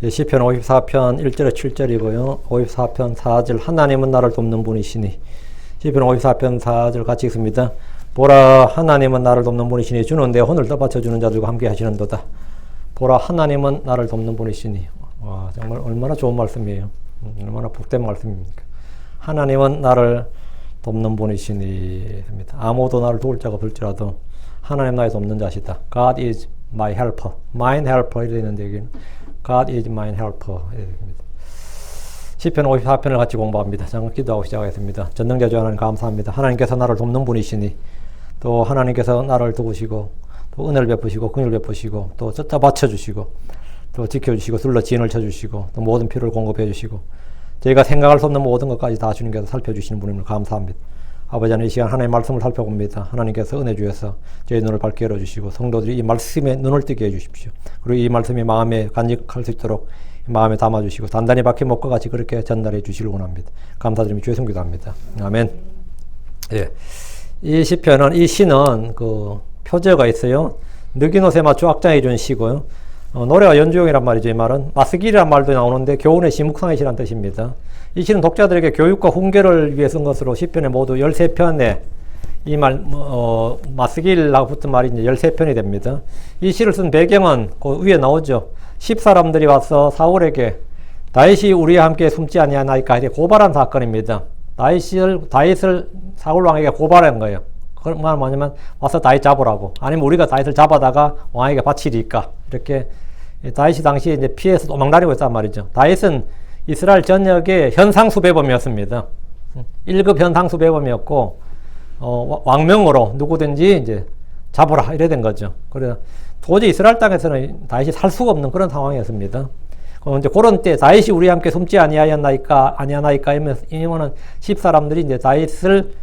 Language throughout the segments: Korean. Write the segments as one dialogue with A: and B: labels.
A: 시편 54편 1절에 7절이고요. 54편 4절 하나님은 나를 돕는 분이시니. 시편 54편 4절 같이 읽습니다. 보라 하나님은 나를 돕는 분이시니 주는 내 혼을 떠받쳐주는 자들과 함께 하시는도다. 보라 하나님은 나를 돕는 분이시니. 와, 정말 얼마나 좋은 말씀이에요. 얼마나 복된 말씀입니까. 하나님은 나를 돕는 분이시니. 아무도 나를 도울 자가 없을지라도 하나님 나의 돕는 자시다. God is my helper. mine helper 이렇게 있는데 여기는 God is my helper. 시편 54편을 같이 공부합니다. 잠깐 기도하고 시작하겠습니다. 전능자주 하나님 감사합니다. 하나님께서 나를 돕는 분이시니 또 하나님께서 나를 도우시고 또 은혜를 베푸시고 긍휼을 베푸시고 또 쫓아 받쳐주시고 또 지켜주시고 둘러 지인을 쳐주시고 또 모든 필요를 공급해 주시고 저희가 생각할 수 없는 모든 것까지 다 주님께서 살펴주시는 분임을 감사합니다. 아버지 하나님 이 시간 하나님의 말씀을 살펴봅니다. 하나님께서 은혜 주셔서 저희 눈을 밝게 열어주시고 성도들이 이 말씀에 눈을 뜨게 해주십시오. 그리고 이 말씀이 마음에 간직할 수 있도록 마음에 담아주시고 단단히 박힌 목과 같이 그렇게 전달해 주시길 원합니다. 감사드리며 주의 성기도 합니다. 아멘. 예. 이 시편은 이 시는 그 표제가 있어요. 느기노세 맞추 악장해 준 시고요. 노래와 연주용이란 말이죠. 이 말은 마스길이란 말도 나오는데 교훈의 시, 묵상의 시란 뜻입니다. 이 시는 독자들에게 교육과 훈계를 위해 쓴 것으로 시편에 모두 13편에 이 말, 마스길라고 붙은 말이 이제 13편이 됩니다. 이 시를 쓴 배경은 그 위에 나오죠. 10사람들이 와서 사울에게 다윗이 우리와 함께 숨지 아니하나이까 이렇게 고발한 사건입니다. 다윗을 사울 왕에게 고발한 거예요. 그런 말 뭐냐면 와서 다윗 잡으라고. 아니면 우리가 다윗을 잡아다가 왕에게 바치리까. 이렇게 다윗이 당시에 이제 피해서 도망다니고 있단 말이죠. 다윗은 이스라엘 전역의 현상수배범이었습니다. 1급 현상수배범이었고, 왕명으로 누구든지 이제 잡으라. 이래 된 거죠. 그래서 도저히 이스라엘 땅에서는 다윗이 살 수가 없는 그런 상황이었습니다. 이제 그런 때 다윗이 우리와 함께 숨지 아니하나이까 이면은 10사람들이 이제 다윗을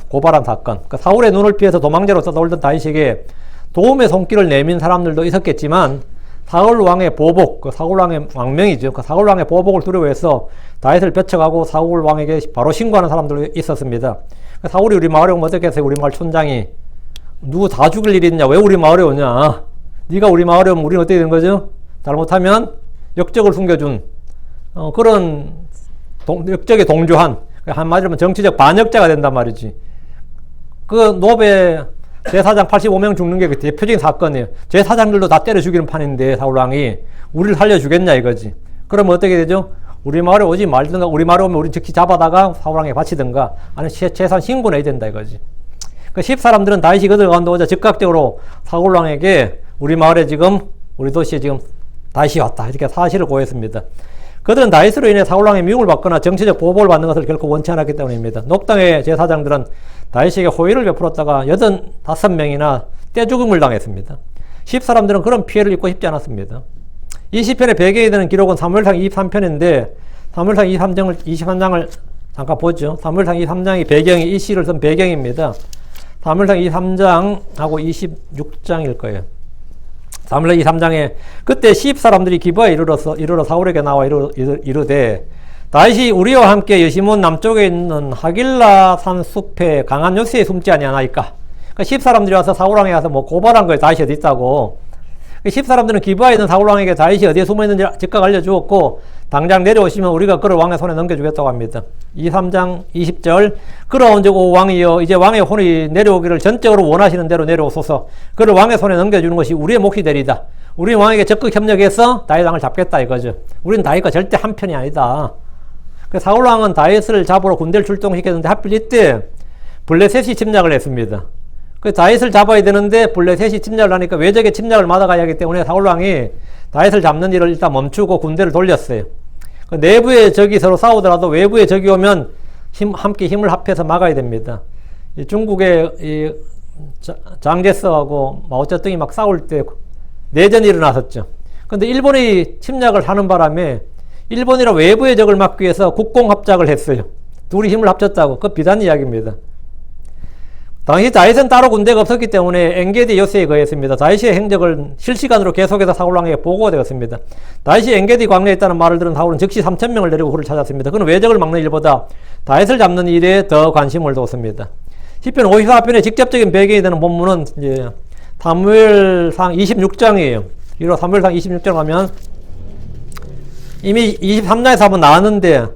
A: 고발한 사건. 그러니까 사울의 눈을 피해서 도망자로 떠돌던 다윗에게 도움의 손길을 내민 사람들도 있었겠지만 사울 왕의 보복, 사울 왕의 왕명이죠. 사울 왕의 보복을 두려워해서 다윗을 벼쳐가고 사울 왕에게 바로 신고하는 사람들도 있었습니다. 사울이 우리 마을에 오면 어떻게 했어요? 우리 마을 촌장이 누구 다 죽일 일이 있냐? 왜 우리 마을에 오냐? 네가 우리 마을에 오면 우리는 어떻게 되는 거죠? 잘못하면 역적을 숨겨준 그런 역적에 동조한 한마디로 하면 정치적 반역자가 된단 말이지. 그 노베 제사장 85명 죽는 게 그 대표적인 사건이에요. 제사장들도 다 때려 죽이는 판인데 사울왕이 우리를 살려주겠냐 이거지. 그러면 어떻게 되죠? 우리 마을에 오지 말든가 우리 마을에 오면 우리 즉시 잡아다가 사울왕에 바치든가 아니면 재산 신고해야 된다 이거지. 그 10사람들은 다윗이 그들 가운데 오자 즉각적으로 사울왕에게 우리 마을에 지금 우리 도시에 지금 다윗이 왔다 이렇게 사실을 고했습니다. 그들은 다윗으로 인해 사울왕의 미움을 받거나 정치적 보복을 받는 것을 결코 원치 않았기 때문입니다. 녹당의 제사장들은 다윗에게 호의를 베풀었다가 85명이나 떼죽음을 당했습니다. 10사람들은 그런 피해를 입고 싶지 않았습니다. 이 시편의 배경이 되는 기록은 사무엘상 23편인데 사무엘상 23장을 잠깐 보죠. 사무엘상 23장이 배경이 이 시를 쓴 배경입니다. 사무엘상 23장하고 26장일 거예요. 사무엘상 23장에 그때 10사람들이 기브아에 이르러 사울에게 나와 이르되 다윗이 우리와 함께 여시몬 남쪽에 있는 하길라 산 숲에 강한 요새에 숨지 아니하나이까. 그러니까 10사람들이 와서 사울왕에 가서 뭐 고발한 거예요. 다윗이 어디 있다고. 10사람들은 기브아에 있는 사울왕에게 다윗이 어디에 숨어 있는지 즉각 알려주었고 당장 내려오시면 우리가 그를 왕의 손에 넘겨주겠다고 합니다. 23장 20절 끌어온 적 오 왕이여 이제 왕의 혼이 내려오기를 전적으로 원하시는 대로 내려오소서. 그를 왕의 손에 넘겨주는 것이 우리의 몫이 되리다. 우리는 왕에게 적극 협력해서 다윗 왕을 잡겠다 이거죠. 우리는 다윗과 절대 한편이 아니다. 사울 왕은 다윗을 잡으러 군대를 출동시켰는데 하필 이때 블레셋이 침략을 했습니다. 다윗을 잡아야 되는데 블레셋이 침략을 하니까 외적의 침략을 막아가야 하기 때문에 사울 왕이 다윗을 잡는 일을 일단 멈추고 군대를 돌렸어요. 내부의 적이 서로 싸우더라도 외부의 적이 오면 함께 힘을 합해서 막아야 됩니다. 중국의 장제스하고 마오쩌둥이 막 싸울 때 내전이 일어났었죠. 그런데 일본이 침략을 하는 바람에 일본이랑 외부의 적을 막기 위해서 국공합작을 했어요. 둘이 힘을 합쳤다고. 그 비단 이야기입니다. 당시 다윗은 따로 군대가 없었기 때문에 엔게디 요새에 의했습니다. 다윗의 행적을 실시간으로 계속해서 사울왕에게 보고가 되었습니다. 다윗이 엔게디 광야에 있다는 말을 들은 사울은 즉시 3,000명을 내리고 그를 찾았습니다. 그는 외적을 막는 일보다 다윗을 잡는 일에 더 관심을 뒀습니다. 시편 54편의 직접적인 배경이 되는 본문은 이제 사무엘상 26장이에요. 이로 사무엘상 26장 하면 이미 23장에서 한번 나왔는데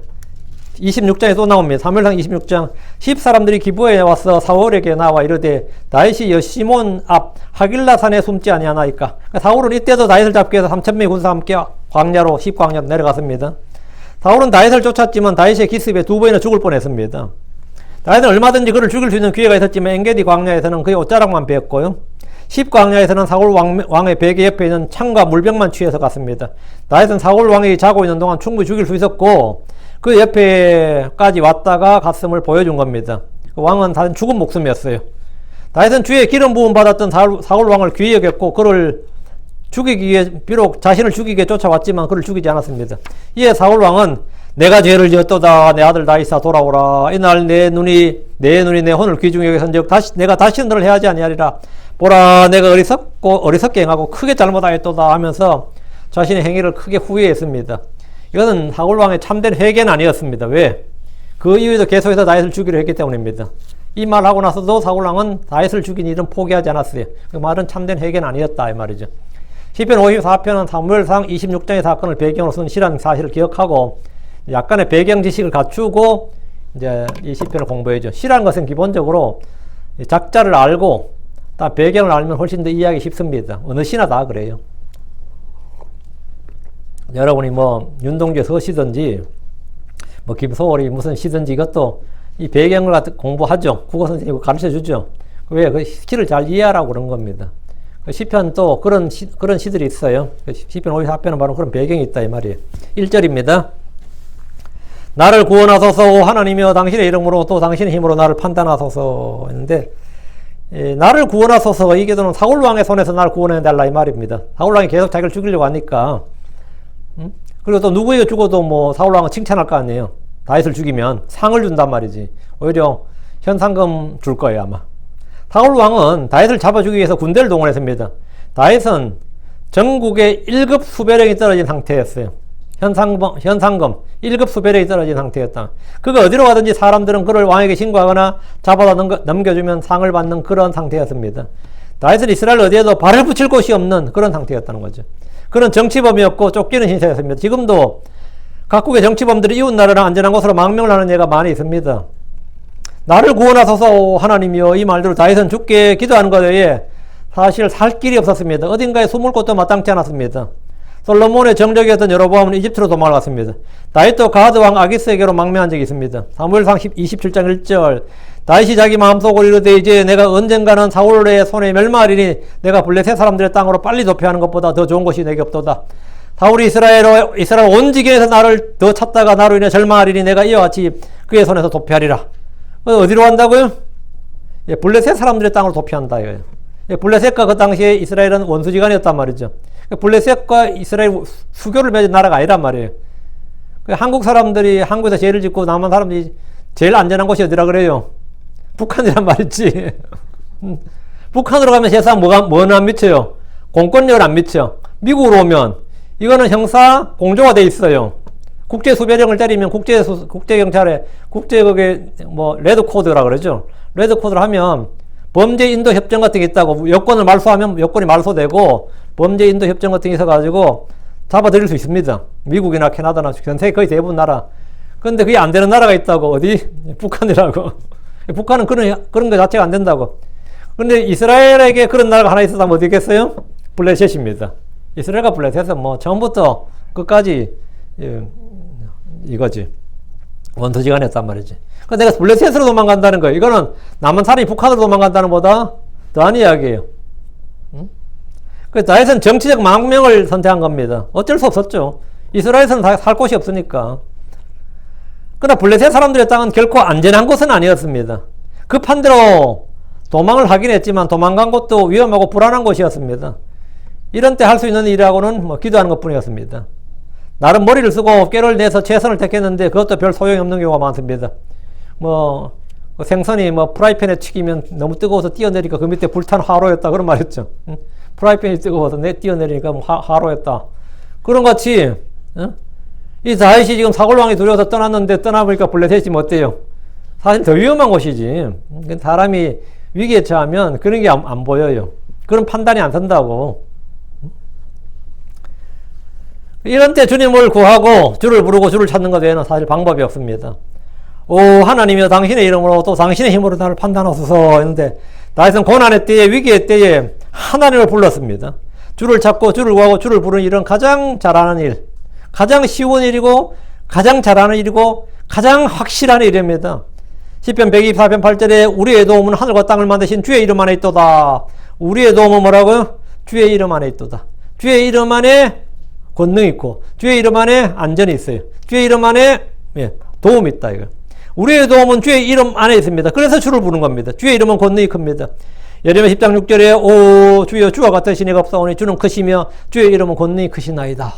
A: 26장에 또 나옵니다. 사무엘상 26장 10사람들이 기부해 와서 사울에게 나와 이르되 다윗이 여시몬 앞 하길라산에 숨지 아니하나이까. 사울은 이때도 다윗을 잡기 위해서 3,000명의 군사와 함께 광야로 10광야로 내려갔습니다. 사울은 다윗을 쫓았지만 다윗의 기습에 2번이나 죽을 뻔했습니다. 다윗은 얼마든지 그를 죽일 수 있는 기회가 있었지만 엔게디 광야에서는 그의 옷자락만 베었고요. 10광야에서는 사울 왕의 베개 옆에 있는 창과 물병만 취해서 갔습니다. 다윗은 사울 왕이 자고 있는 동안 충분히 죽일 수 있었고 그 옆에까지 왔다가 갔음을 보여준 겁니다. 그 왕은 다른 죽은 목숨이었어요. 다윗은 주의 기름 부음 받았던 사울 왕을 귀히 여겼고 그를 죽이기 위해 비록 자신을 죽이게 쫓아왔지만 그를 죽이지 않았습니다. 이에 사울 왕은 내가 죄를 지었도다. 내 아들 다윗아 돌아오라. 이날 내 눈이 내 혼을 귀중히 여기선즉 내가 다시는 너를 해하지 아니하리라. 보라 내가 어리석게 행하고 크게 잘못하였도다 하면서 자신의 행위를 크게 후회했습니다. 이거는 사울 왕의 참된 회개는 아니었습니다. 왜? 그 이후에도 계속해서 다윗을 죽이려 했기 때문입니다. 이 말하고 나서도 사울 왕은 다윗을 죽인 일은 포기하지 않았어요. 그 말은 참된 회개는 아니었다 이 말이죠. 시편 54편은 사무엘상 26장의 사건을 배경으로 쓴 시라는 사실을 기억하고 약간의 배경 지식을 갖추고 이제 이 시편을 공부해야죠. 시라는 것은 기본적으로 작자를 알고 딱 배경을 알면 훨씬 더 이해하기 쉽습니다. 어느 시나 다 그래요. 여러분이 뭐 윤동주의 서시든지 뭐 김소월이 무슨 시든지 이것도 이 배경을 공부하죠. 국어 선생님이 가르쳐 주죠. 왜? 그 시를 잘 이해하라고 그런 겁니다. 그 시편 또 그런 시들이 있어요. 시편 54편은 바로 그런 배경이 있다 이 말이에요. 1절입니다. 나를 구원하소서 오 하나님이여 당신의 이름으로 또 당신의 힘으로 나를 판단하소서 했는데 나를 구원하소서 이 기도는 사울왕의 손에서 나를 구원해달라 이 말입니다. 사울왕이 계속 자기를 죽이려고 하니까 그리고 또 누구에게 죽어도 뭐 사울왕은 칭찬할 거 아니에요. 다윗을 죽이면 상을 준단 말이지. 오히려 현상금 줄 거예요 아마. 사울왕은 다윗을 잡아주기 위해서 군대를 동원했습니다. 다윗은 전국에 1급 수배령이 떨어진 상태였어요. 현상금 1급 수배령이 떨어진 상태였다. 그가 어디로 가든지 사람들은 그를 왕에게 신고하거나 잡아다 넘겨주면 상을 받는 그런 상태였습니다. 다윗은 이스라엘 어디에도 발을 붙일 곳이 없는 그런 상태였다는 거죠. 그는 정치범이었고 쫓기는 신세였습니다. 지금도 각국의 정치범들이 이웃 나라랑 안전한 곳으로 망명을 하는 예가 많이 있습니다. 나를 구원하소서 하나님이여 이 말대로 다윗은 죽게 기도하는 것 외에 사실 살 길이 없었습니다. 어딘가에 숨을 곳도 마땅치 않았습니다. 솔로몬의 정적이었던 여로보암은 이집트로 도망갔습니다. 다윗도 가드 왕 아기스에게로 망명한 적이 있습니다. 사무엘상 27장 1절 다윗이 자기 마음속으로 이르되 이제 내가 언젠가는 사울의 손에 멸망하리니 내가 블레셋 사람들의 땅으로 빨리 도피하는 것보다 더 좋은 것이 내게 없도다. 사울이 이스라엘 온 지경에서 나를 더 찾다가 나로 인해 절망하리니 내가 이와 같이 그의 손에서 도피하리라. 어디로 간다고요? 블레셋 사람들의 땅으로 도피한다 이거예요. 블레셋과 그 당시에 이스라엘은 원수지간이었단 말이죠. 블레셋과 이스라엘 수교를 맺은 나라가 아니란 말이에요. 한국 사람들이 한국에서 죄를 짓고 남한 사람들이 제일 안전한 곳이 어디라 그래요? 북한이란 말이지. 북한으로 가면 세상 뭐는 안 미쳐요? 공권력을 안 미쳐. 미국으로 오면 이거는 형사 공조가 돼 있어요. 국제 수배령을 때리면 국제경찰에 레드 코드라 그러죠. 레드 코드를 하면 범죄 인도 협정 같은 게 있다고 여권을 말소하면 여권이 말소되고 범죄 인도 협정 같은 게 있어가지고 잡아들일 수 있습니다. 미국이나 캐나다나 전 세계 거의 대부분 나라. 그런데 그게 안 되는 나라가 있다고. 어디? 북한이라고. 북한은 그런 거 자체가 안 된다고. 그런데 이스라엘에게 그런 나라가 하나 있었다면 어디 있겠어요? 블레셋입니다. 이스라엘과 블레셋은 뭐 처음부터 끝까지 이거지. 원수지간이었단 말이지. 그러니까 내가 블레셋으로 도망간다는 거예요. 이거는 남한 사람이 북한으로 도망간다는 보다 더한 이야기예요. 그래서 다윗은 정치적 망명을 선택한 겁니다. 어쩔 수 없었죠. 이스라엘에서는 살 곳이 없으니까. 그러나 블레셋 사람들의 땅은 결코 안전한 곳은 아니었습니다. 급한 대로 도망을 하긴 했지만 도망간 곳도 위험하고 불안한 곳이었습니다. 이런 때 할 수 있는 일이라고는 뭐 기도하는 것 뿐이었습니다. 나름 머리를 쓰고 꾀를 내서 최선을 택했는데 그것도 별 소용이 없는 경우가 많습니다. 생선이 프라이팬에 튀기면 너무 뜨거워서 뛰어내리니까 그 밑에 불탄 화로였다 그런 말 했죠. 프라이팬이 뜨거워서 뛰어내리니까 화로였다. 그런 같이 이 다윗이 지금 사울왕이 두려워서 떠났는데 떠나보니까 블레셋이 어때요? 사실 더 위험한 곳이지. 사람이 위기에 처하면 그런 게 안 보여요. 그런 판단이 안 선다고. 이런 때 주님을 구하고 주를 부르고 주를 찾는 것 외에는 사실 방법이 없습니다. 오 하나님이여 당신의 이름으로 또 당신의 힘으로 나를 판단하소서 했는데 다윗은 고난의 때에 위기의 때에 하나님을 불렀습니다. 주를 찾고 주를 구하고 주를 부르는 일은 가장 잘하는 일, 가장 쉬운 일이고 가장 잘하는 일이고 가장 확실한 일입니다. 시편 124편 8절에 우리의 도움은 하늘과 땅을 만드신 주의 이름 안에 있도다. 우리의 도움은 뭐라고요? 주의 이름 안에 있도다. 주의 이름 안에 권능이 있고 주의 이름 안에 안전이 있어요. 주의 이름 안에 도움이 있다. 이거. 우리의 도움은 주의 이름 안에 있습니다. 그래서 주를 부르는 겁니다. 주의 이름은 권능이 큽니다. 예레미야 10장 6절에 오 주여 주와 같으신 이가 없사오니 주는 크시며 주의 이름은 권능이 크시나이다.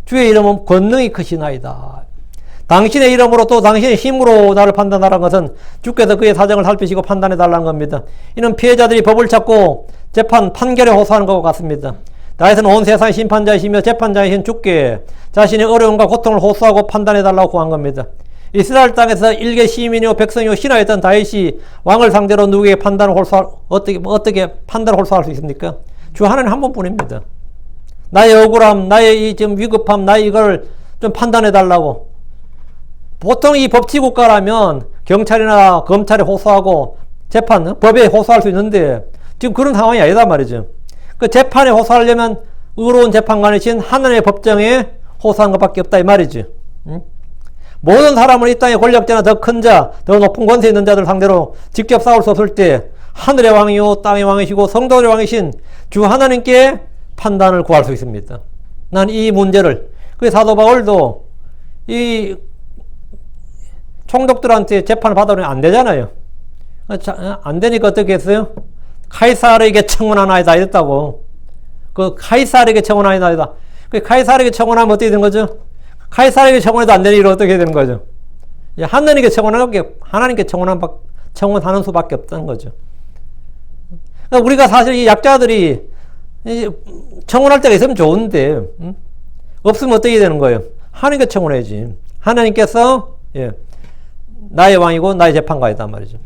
A: 주의 이름은 권능이 크시나이다. 당신의 이름으로 또 당신의 힘으로 나를 판단하라는 것은 주께서 그의 사정을 살피시고 판단해달라는 겁니다. 이는 피해자들이 법을 찾고 판결에 호소하는 것과 같습니다. 다윗은 온 세상의 심판자이시며 재판자이신 주께 자신의 어려움과 고통을 호소하고 판단해달라고 구한 겁니다. 이스라엘 땅에서 일개 시민이요 백성이요 신하였던 다윗이 왕을 상대로 누구에게 어떻게 판단을 홀소할 수 있습니까? 주 하나님 한 분뿐입니다. 나의 억울함, 나의 이 지금 위급함, 나의 이걸 좀 판단해달라고. 보통 이 법치국가라면 경찰이나 검찰에 호소하고 법에 호소할 수 있는데 지금 그런 상황이 아니다 말이죠. 그 재판에 호소하려면 의로운 재판관이신 하나님의 법정에 호소한 것밖에 없다 이 말이지. 모든 사람은 이 땅의 권력자나 더 큰 자, 더 높은 권세 있는 자들 상대로 직접 싸울 수 없을 때 하늘의 왕이요 땅의 왕이시고 성도의 왕이신 주 하나님께 판단을 구할 수 있습니다. 난 이 문제를 그 사도 바울도 이 총독들한테 재판을 받으면 안 되잖아요. 안 되니까 어떻게 했어요? 카이사르에게 청원하나이다 이랬다고. 그 카이사르에게 청원하나이다. 그 카이사르에게 청원하면 어떻게 되는 거죠? 카이사르에게 청원해도 안 되는 일은 어떻게 되는 거죠? 하나님께 청원하는 수밖에 없다는 거죠. 그러니까 우리가 사실 이 약자들이 청원할 때가 있으면 좋은데 없으면 어떻게 되는 거예요? 하나님께 청원해야지. 하나님께서 나의 왕이고 나의 재판관이다 말이죠.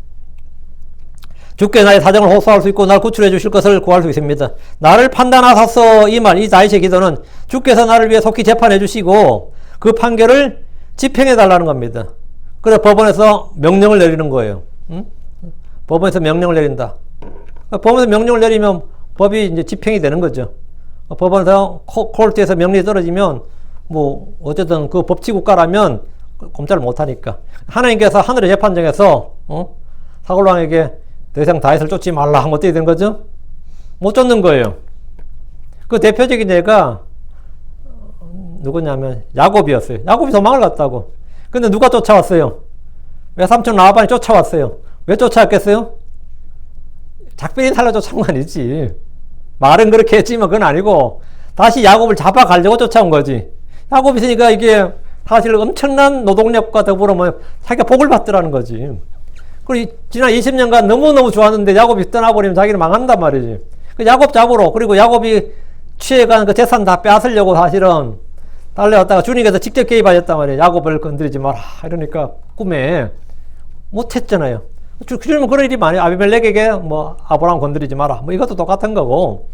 A: 주께 나의 사정을 호소할 수 있고 나를 구출해 주실 것을 구할 수 있습니다. 나를 판단하소서 이 다윗의 기도는 주께서 나를 위해 속히 재판해 주시고 그 판결을 집행해 달라는 겁니다. 그래서 법원에서 명령을 내리는 거예요. 법원에서 명령을 내린다. 법원에서 명령을 내리면 법이 이제 집행이 되는 거죠. 법원에서 콜트에서 명령이 떨어지면 뭐 어쨌든 그 법치국가라면 검찰을 못하니까 하나님께서 하늘의 재판정에서 사울왕에게 더 이상 다윗을 쫓지 말라 하면 어떻게 되는 거죠? 못 쫓는 거예요. 그 대표적인 예가 누구냐면 야곱이었어요. 야곱이 도망을 갔다고. 근데 누가 쫓아왔어요? 외삼촌 라반이 쫓아왔어요. 왜 쫓아왔겠어요? 작별인 살려 쫓아온 건 아니지. 말은 그렇게 했지만 그건 아니고 다시 야곱을 잡아가려고 쫓아온 거지. 야곱이 있으니까 이게 사실 엄청난 노동력과 더불어 자기가 복을 받더라는 거지. 그리고 지난 20년간 너무너무 좋았는데 야곱이 떠나버리면 자기는 망한단 말이지. 그 야곱 잡으러, 그리고 야곱이 취해간 그 재산 다 빼앗으려고 사실은 달려왔다가 주님께서 직접 개입하셨단 말이에요. 야곱을 건드리지 마라. 이러니까 꿈에 못했잖아요. 주님은 그런 일이 많아요. 아비멜렉에게 아브라함 건드리지 마라. 이것도 똑같은 거고.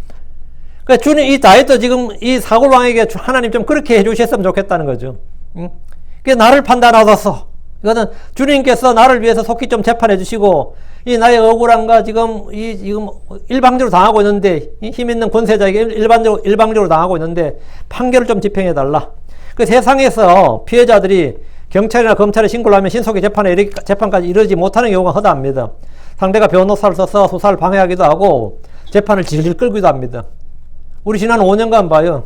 A: 그러니까 주님, 이 다윗도 지금 이 사울왕에게 하나님 좀 그렇게 해주셨으면 좋겠다는 거죠. 그 나를 판단하소서. 이거는 주님께서 나를 위해서 속히 좀 재판해 주시고, 이 나의 억울함과 지금 일방적으로 당하고 있는데, 힘 있는 권세자에게 일방적으로 당하고 있는데, 판결을 좀 집행해 달라. 그 세상에서 피해자들이 경찰이나 검찰에 신고를 하면 신속히 재판까지 이르지 못하는 경우가 허다합니다. 상대가 변호사를 써서 수사를 방해하기도 하고, 재판을 질질 끌기도 합니다. 우리 지난 5년간 봐요.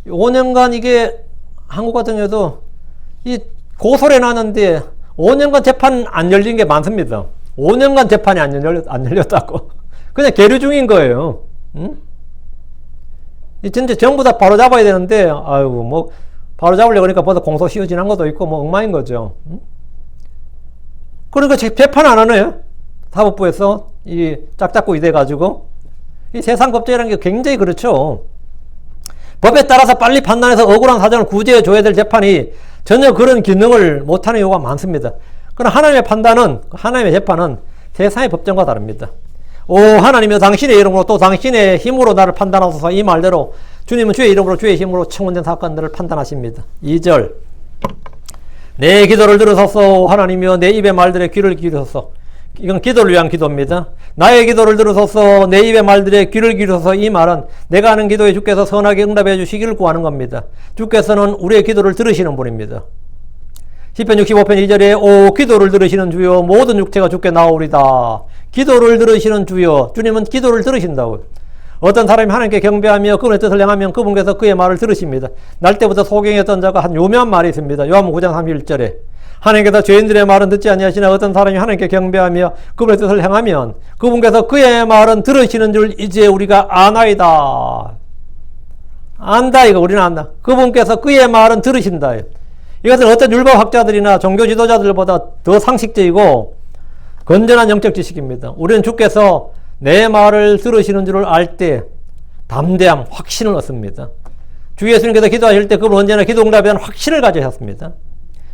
A: 5년간 이게 한국 같은 경우도 이 고소를 해놨는데 5년간 재판 안 열린 게 많습니다. 5년간 재판이 안 열렸다고. 그냥 계류 중인 거예요. 진짜 전부 다 바로 잡아야 되는데, 아이고, 바로 잡으려고 그러니까 벌써 공소시효 지난 것도 있고, 엉망인 거죠. 그러니까 재판 안 하네요. 사법부에서 이 짝짝구 이래가지고. 이 세상 법정이라는 게 굉장히 그렇죠. 법에 따라서 빨리 판단해서 억울한 사정을 구제해 줘야 될 재판이 전혀 그런 기능을 못하는 경우가 많습니다. 그러나 하나님의 재판은 세상의 법정과 다릅니다. 오 하나님이여 당신의 이름으로 또 당신의 힘으로 나를 판단하소서. 이 말대로 주님은 주의 이름으로 주의 힘으로 청원된 사건들을 판단하십니다. 2절 내 기도를 들으소서. 하나님이여 내 입의 말들에 귀를 기울이소서. 이건 기도를 위한 기도입니다. 나의 기도를 들으소서. 내 입의 말들에 귀를 기울이소서. 이 말은 내가 하는 기도에 주께서 선하게 응답해 주시기를 구하는 겁니다. 주께서는 우리의 기도를 들으시는 분입니다. 시편 65편 2절에 오 기도를 들으시는 주여 모든 육체가 주께 나오리다. 기도를 들으시는 주여. 주님은 기도를 들으신다고요. 어떤 사람이 하나님께 경배하며 그분의 뜻을 행하면 그분께서 그의 말을 들으십니다. 날 때부터 소경했던 자가 한 요묘한 말이 있습니다. 요한복음 9장 31절에 하나님께서 죄인들의 말은 듣지 아니하시나 어떤 사람이 하나님께 경배하며 그분의 뜻을 행하면 그분께서 그의 말은 들으시는 줄 이제 우리가 아나이다. 안다 이거 우리는 안다. 그분께서 그의 말은 들으신다. 이것은 어떤 율법학자들이나 종교 지도자들보다 더 상식적이고 건전한 영적 지식입니다. 우리는 주께서 내 말을 들으시는 줄을 알 때 담대함, 확신을 얻습니다. 주 예수님께서 기도하실 때 그분 언제나 기도 응답에 대한 확신을 가지셨습니다.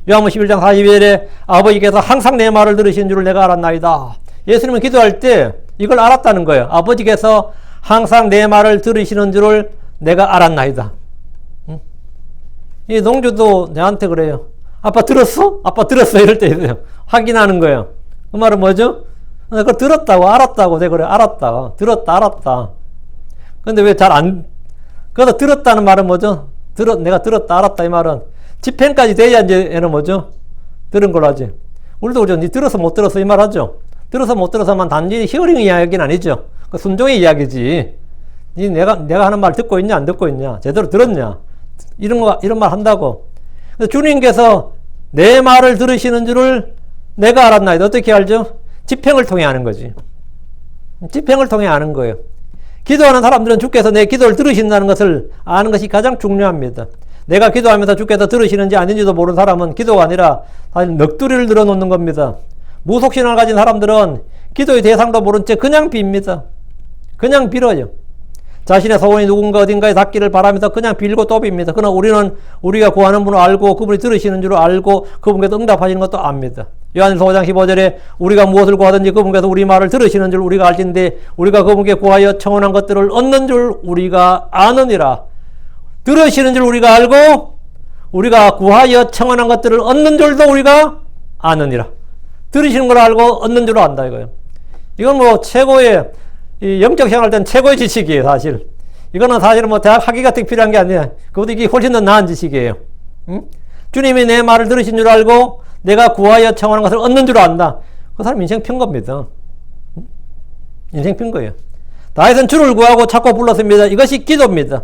A: 요한복음 11장 42절에 아버지께서 항상 내 말을 들으시는 줄을 내가 알았나이다. 예수님은 기도할 때 이걸 알았다는 거예요. 아버지께서 항상 내 말을 들으시는 줄을 내가 알았나이다. 이 농주도 내한테 그래요. 아빠 들었어? 아빠 들었어? 이럴 때 있어요. 확인하는 거예요. 그 말은 뭐죠? 그걸 들었다고, 알았다고, 내가 그래, 알았다. 들었다, 알았다. 근데 왜 잘 안, 그래서 들었다는 말은 뭐죠? 내가 들었다, 알았다, 이 말은 집행까지 돼야 이제 얘는 뭐죠? 들은 걸로 하지. 우리도 그죠? 니 들어서 못 들어서 이 말 하죠? 들어서 못 들어서만 단지 히어링 이야기는 아니죠. 그 순종의 이야기지. 니 내가 하는 말 듣고 있냐, 안 듣고 있냐, 제대로 들었냐. 이런 말 한다고. 주님께서 내 말을 들으시는 줄을 내가 알았나이다. 어떻게 알죠? 집행을 통해 아는 거지. 집행을 통해 아는 거예요. 기도하는 사람들은 주께서 내 기도를 들으신다는 것을 아는 것이 가장 중요합니다. 내가 기도하면서 주께서 들으시는지 아닌지도 모르는 사람은 기도가 아니라 넋두리를 늘어놓는 겁니다. 무속신앙을 가진 사람들은 기도의 대상도 모른 채 그냥 빕니다. 그냥 빌어요. 자신의 소원이 누군가 어딘가에 닿기를 바라면서 그냥 빌고 또 빕니다. 그러나 우리는 우리가 구하는 분을 알고 그분이 들으시는 줄 알고 그분께서 응답하시는 것도 압니다. 요한일서 5장 15절에 우리가 무엇을 구하든지 그분께서 우리 말을 들으시는 줄 우리가 알진대 우리가 그분께 구하여 청원한 것들을 얻는 줄 우리가 아느니라. 들으시는 줄 우리가 알고 우리가 구하여 청원한 것들을 얻는 줄도 우리가 아느니라. 들으시는 걸 알고 얻는 줄로 안다 이거예요. 이건 뭐 최고의 이 영적 생활할 때는 최고의 지식이에요, 사실. 이거는 사실은 뭐 대학 학위 같은 게 필요한 게 아니에요. 그것도 이게 훨씬 더 나은 지식이에요. 응? 주님이 내 말을 들으신 줄 알고 내가 구하여 청하는 것을 얻는 줄 안다. 그 사람 인생 편 겁니다. 응? 인생 편 거예요. 다윗은 주를 구하고 찾고 불렀습니다. 이것이 기도입니다.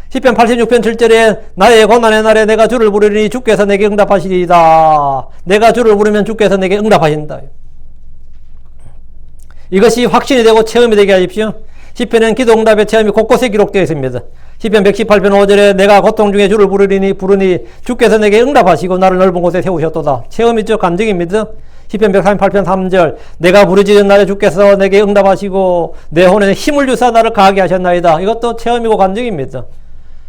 A: 시편 86편 7절에 나의 고난의 날에 내가 주를 부르리니 주께서 내게 응답하시리이다. 내가 주를 부르면 주께서 내게 응답하신다. 이것이 확신이 되고 체험이 되게 하십시오. 시편에는 기도 응답의 체험이 곳곳에 기록되어 있습니다. 시편 118편 5절에 내가 고통 중에 주를 부르니 주께서 내게 응답하시고 나를 넓은 곳에 세우셨도다. 체험이죠. 감정입니다. 시편 138편 3절 내가 부르짖은 날에 주께서 내게 응답하시고 내 혼에 힘을 주사 나를 강하게 하셨나이다. 이것도 체험이고 감정입니다.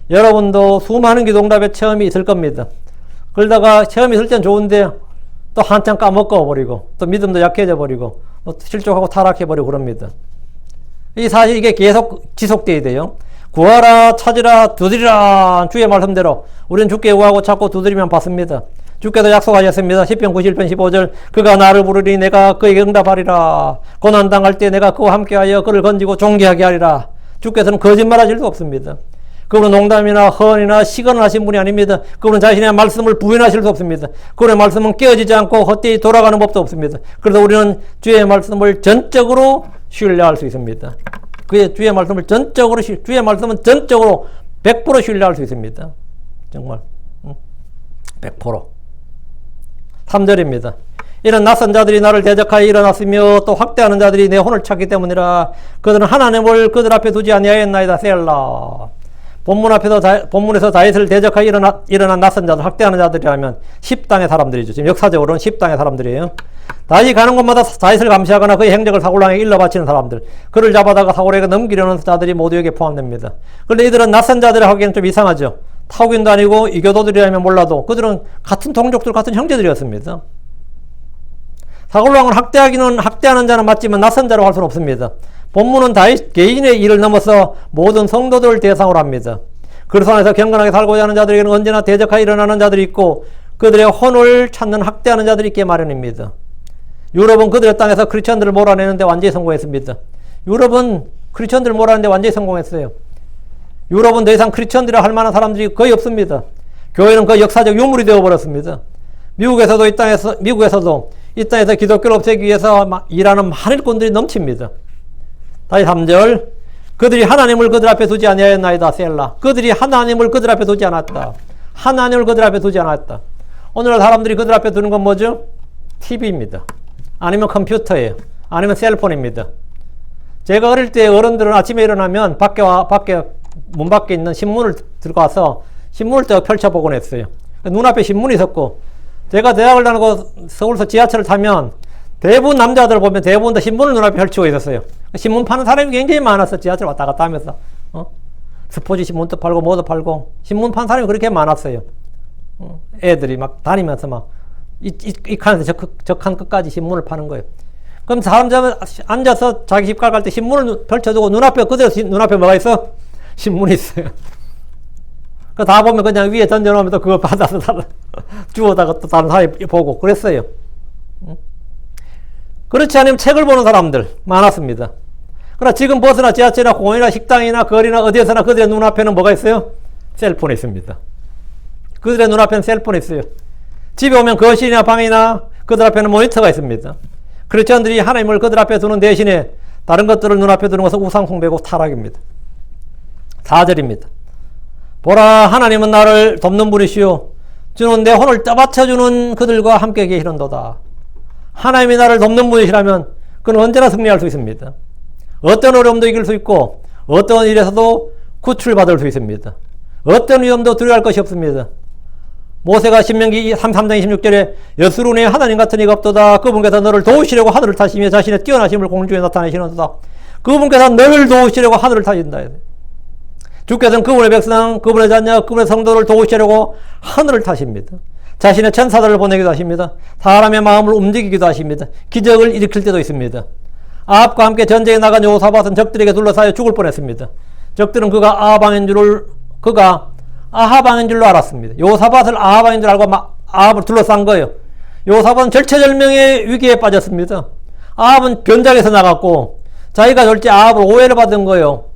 A: 여러분도 수많은 기도 응답의 체험이 있을 겁니다. 그러다가 체험이 있을 땐 좋은데 또 한참 까먹어 버리고 또 믿음도 약해져 버리고 실족하고 타락해버리고 그럽니다. 이 사실 이게 계속 지속돼야 돼요. 구하라 찾으라 두드리라 주의 말씀대로 우리는 주께 구하고 찾고 두드리면 받습니다. 주께서 약속하셨습니다. 시편 91편 15절 그가 나를 부르니 내가 그에게 응답하리라. 고난당할 때 내가 그와 함께하여 그를 건지고 존귀하게 하리라. 주께서는 거짓말하실 수 없습니다. 그분은 농담이나 허언이나 시건을 하신 분이 아닙니다. 그분은 자신의 말씀을 부인하실 수 없습니다. 그분의 말씀은 깨어지지 않고 헛되이 돌아가는 법도 없습니다. 그래서 우리는 주의 말씀을 전적으로 신뢰할 수 있습니다. 주의 말씀은 전적으로 100% 신뢰할 수 있습니다. 정말 100%. 3절입니다. 이런 낯선 자들이 나를 대적하여 일어났으며 또 확대하는 자들이 내 혼을 찾기 때문이라. 그들은 하나님을 그들 앞에 두지 아니하였나이다. 셀라. 본문에서 다윗을 대적하여 일어난 낯선 자들, 학대하는 자들이라면 10당의 사람들이죠. 지금 역사적으로는 10당의 사람들이에요. 다윗이 가는 곳마다 다윗을 감시하거나 그의 행적을 사울왕에게 일러 바치는 사람들, 그를 잡아다가 사울에게 넘기려는 자들이 모두 여기에 포함됩니다. 그런데 이들은 낯선 자들을 하기에는 좀 이상하죠. 타국인도 아니고 이교도들이라면 몰라도 그들은 같은 동족들, 같은 형제들이었습니다. 사울왕을 학대하는 자는 맞지만 낯선 자로 할 수는 없습니다. 본문은 다윗 개인의 일을 넘어서 모든 성도들을 대상으로 합니다. 그리스도 안에서 경건하게 살고자 하는 자들에게는 언제나 대적하여 일어나는 자들이 있고 그들의 혼을 찾는 학대하는 자들이 있기 마련입니다. 유럽은 그들의 땅에서 크리스천들을 몰아내는데 완전히 성공했습니다. 유럽은 크리스천들을 몰아내는데 완전히 성공했어요. 유럽은 더 이상 크리스천들이라 할 만한 사람들이 거의 없습니다. 교회는 그 역사적 유물이 되어버렸습니다. 미국에서도 이 땅에서 기독교를 없애기 위해서 일하는 많은 일꾼들이 넘칩니다. 다시 3절. 그들이 하나님을 그들 앞에 두지 아니하였나이다. 셀라. 그들이 하나님을 그들 앞에 두지 않았다. 하나님을 그들 앞에 두지 않았다. 오늘날 사람들이 그들 앞에 두는 건 뭐죠? TV입니다. 아니면 컴퓨터예요. 아니면 셀폰입니다. 제가 어릴 때 어른들은 아침에 일어나면 문 밖에 있는 신문을 들고 와서 신문을 쭉 펼쳐보곤 했어요. 눈앞에 신문이 있었고, 제가 대학을 다니고 서울서 지하철을 타면 대부분 남자들 보면 대부분 다 신문을 눈앞에 펼치고 있었어요. 신문 파는 사람이 굉장히 많았어. 지하철 왔다 갔다 하면서. 스포츠 신문도 팔고 뭐도 팔고 신문 파는 사람이 그렇게 많았어요. 애들이 막 다니면서 막 이 칸에서 저 칸 끝까지 신문을 파는 거예요. 그럼 사람들 앉아서 자기 집 갈 때 신문을 펼쳐두고 눈앞에 그대로 눈앞에 뭐가 있어? 신문이 있어요. 그 다 보면 그냥 위에 던져놓으면 또 그거 받아서 주워다가 또 다른 사람이 보고 그랬어요. 그렇지 않으면 책을 보는 사람들 많았습니다. 그러나 지금 버스나 지하철이나 공원이나 식당이나 거리나 어디에서나 그들의 눈앞에는 뭐가 있어요? 셀폰이 있습니다. 그들의 눈앞에는 셀폰이 있어요. 집에 오면 거실이나 방이나 그들 앞에는 모니터가 있습니다. 크리스천들이 하나님을 그들 앞에 두는 대신에 다른 것들을 눈앞에 두는 것은 우상 숭배고 타락입니다. 4절입니다. 보라, 하나님은 나를 돕는 분이시오. 주는 내 혼을 떠받쳐주는 그들과 함께 계시는도다. 하나님이 나를 돕는 분이시라면 그는 언제나 승리할 수 있습니다. 어떤 어려움도 이길 수 있고 어떤 일에서도 구출받을 수 있습니다. 어떤 위험도 두려워할 것이 없습니다. 모세가 신명기 33장 26절에 여스룬의 하나님 같은 이가 없도다. 그분께서 너를 도우시려고 하늘을 타시며 자신의 뛰어나심을 공중에 나타내시는도다. 그분께서 너를 도우시려고 하늘을 타신다. 주께서는 그분의 백성, 그분의 자녀, 그분의 성도를 도우시려고 하늘을 타십니다. 자신의 천사들을 보내기도 하십니다. 사람의 마음을 움직이기도 하십니다. 기적을 일으킬 때도 있습니다. 아합과 함께 전쟁에 나간 여호사밧은 적들에게 둘러싸여 죽을 뻔했습니다. 적들은 그가 아합왕인 줄로 알았습니다. 여호사밧을 아합왕인 줄 알고 아합을 둘러싼 거예요. 여호사밧은 절체절명의 위기에 빠졌습니다. 아합은 변장해서 나갔고 자기가 절제 아합을 오해를 받은 거예요.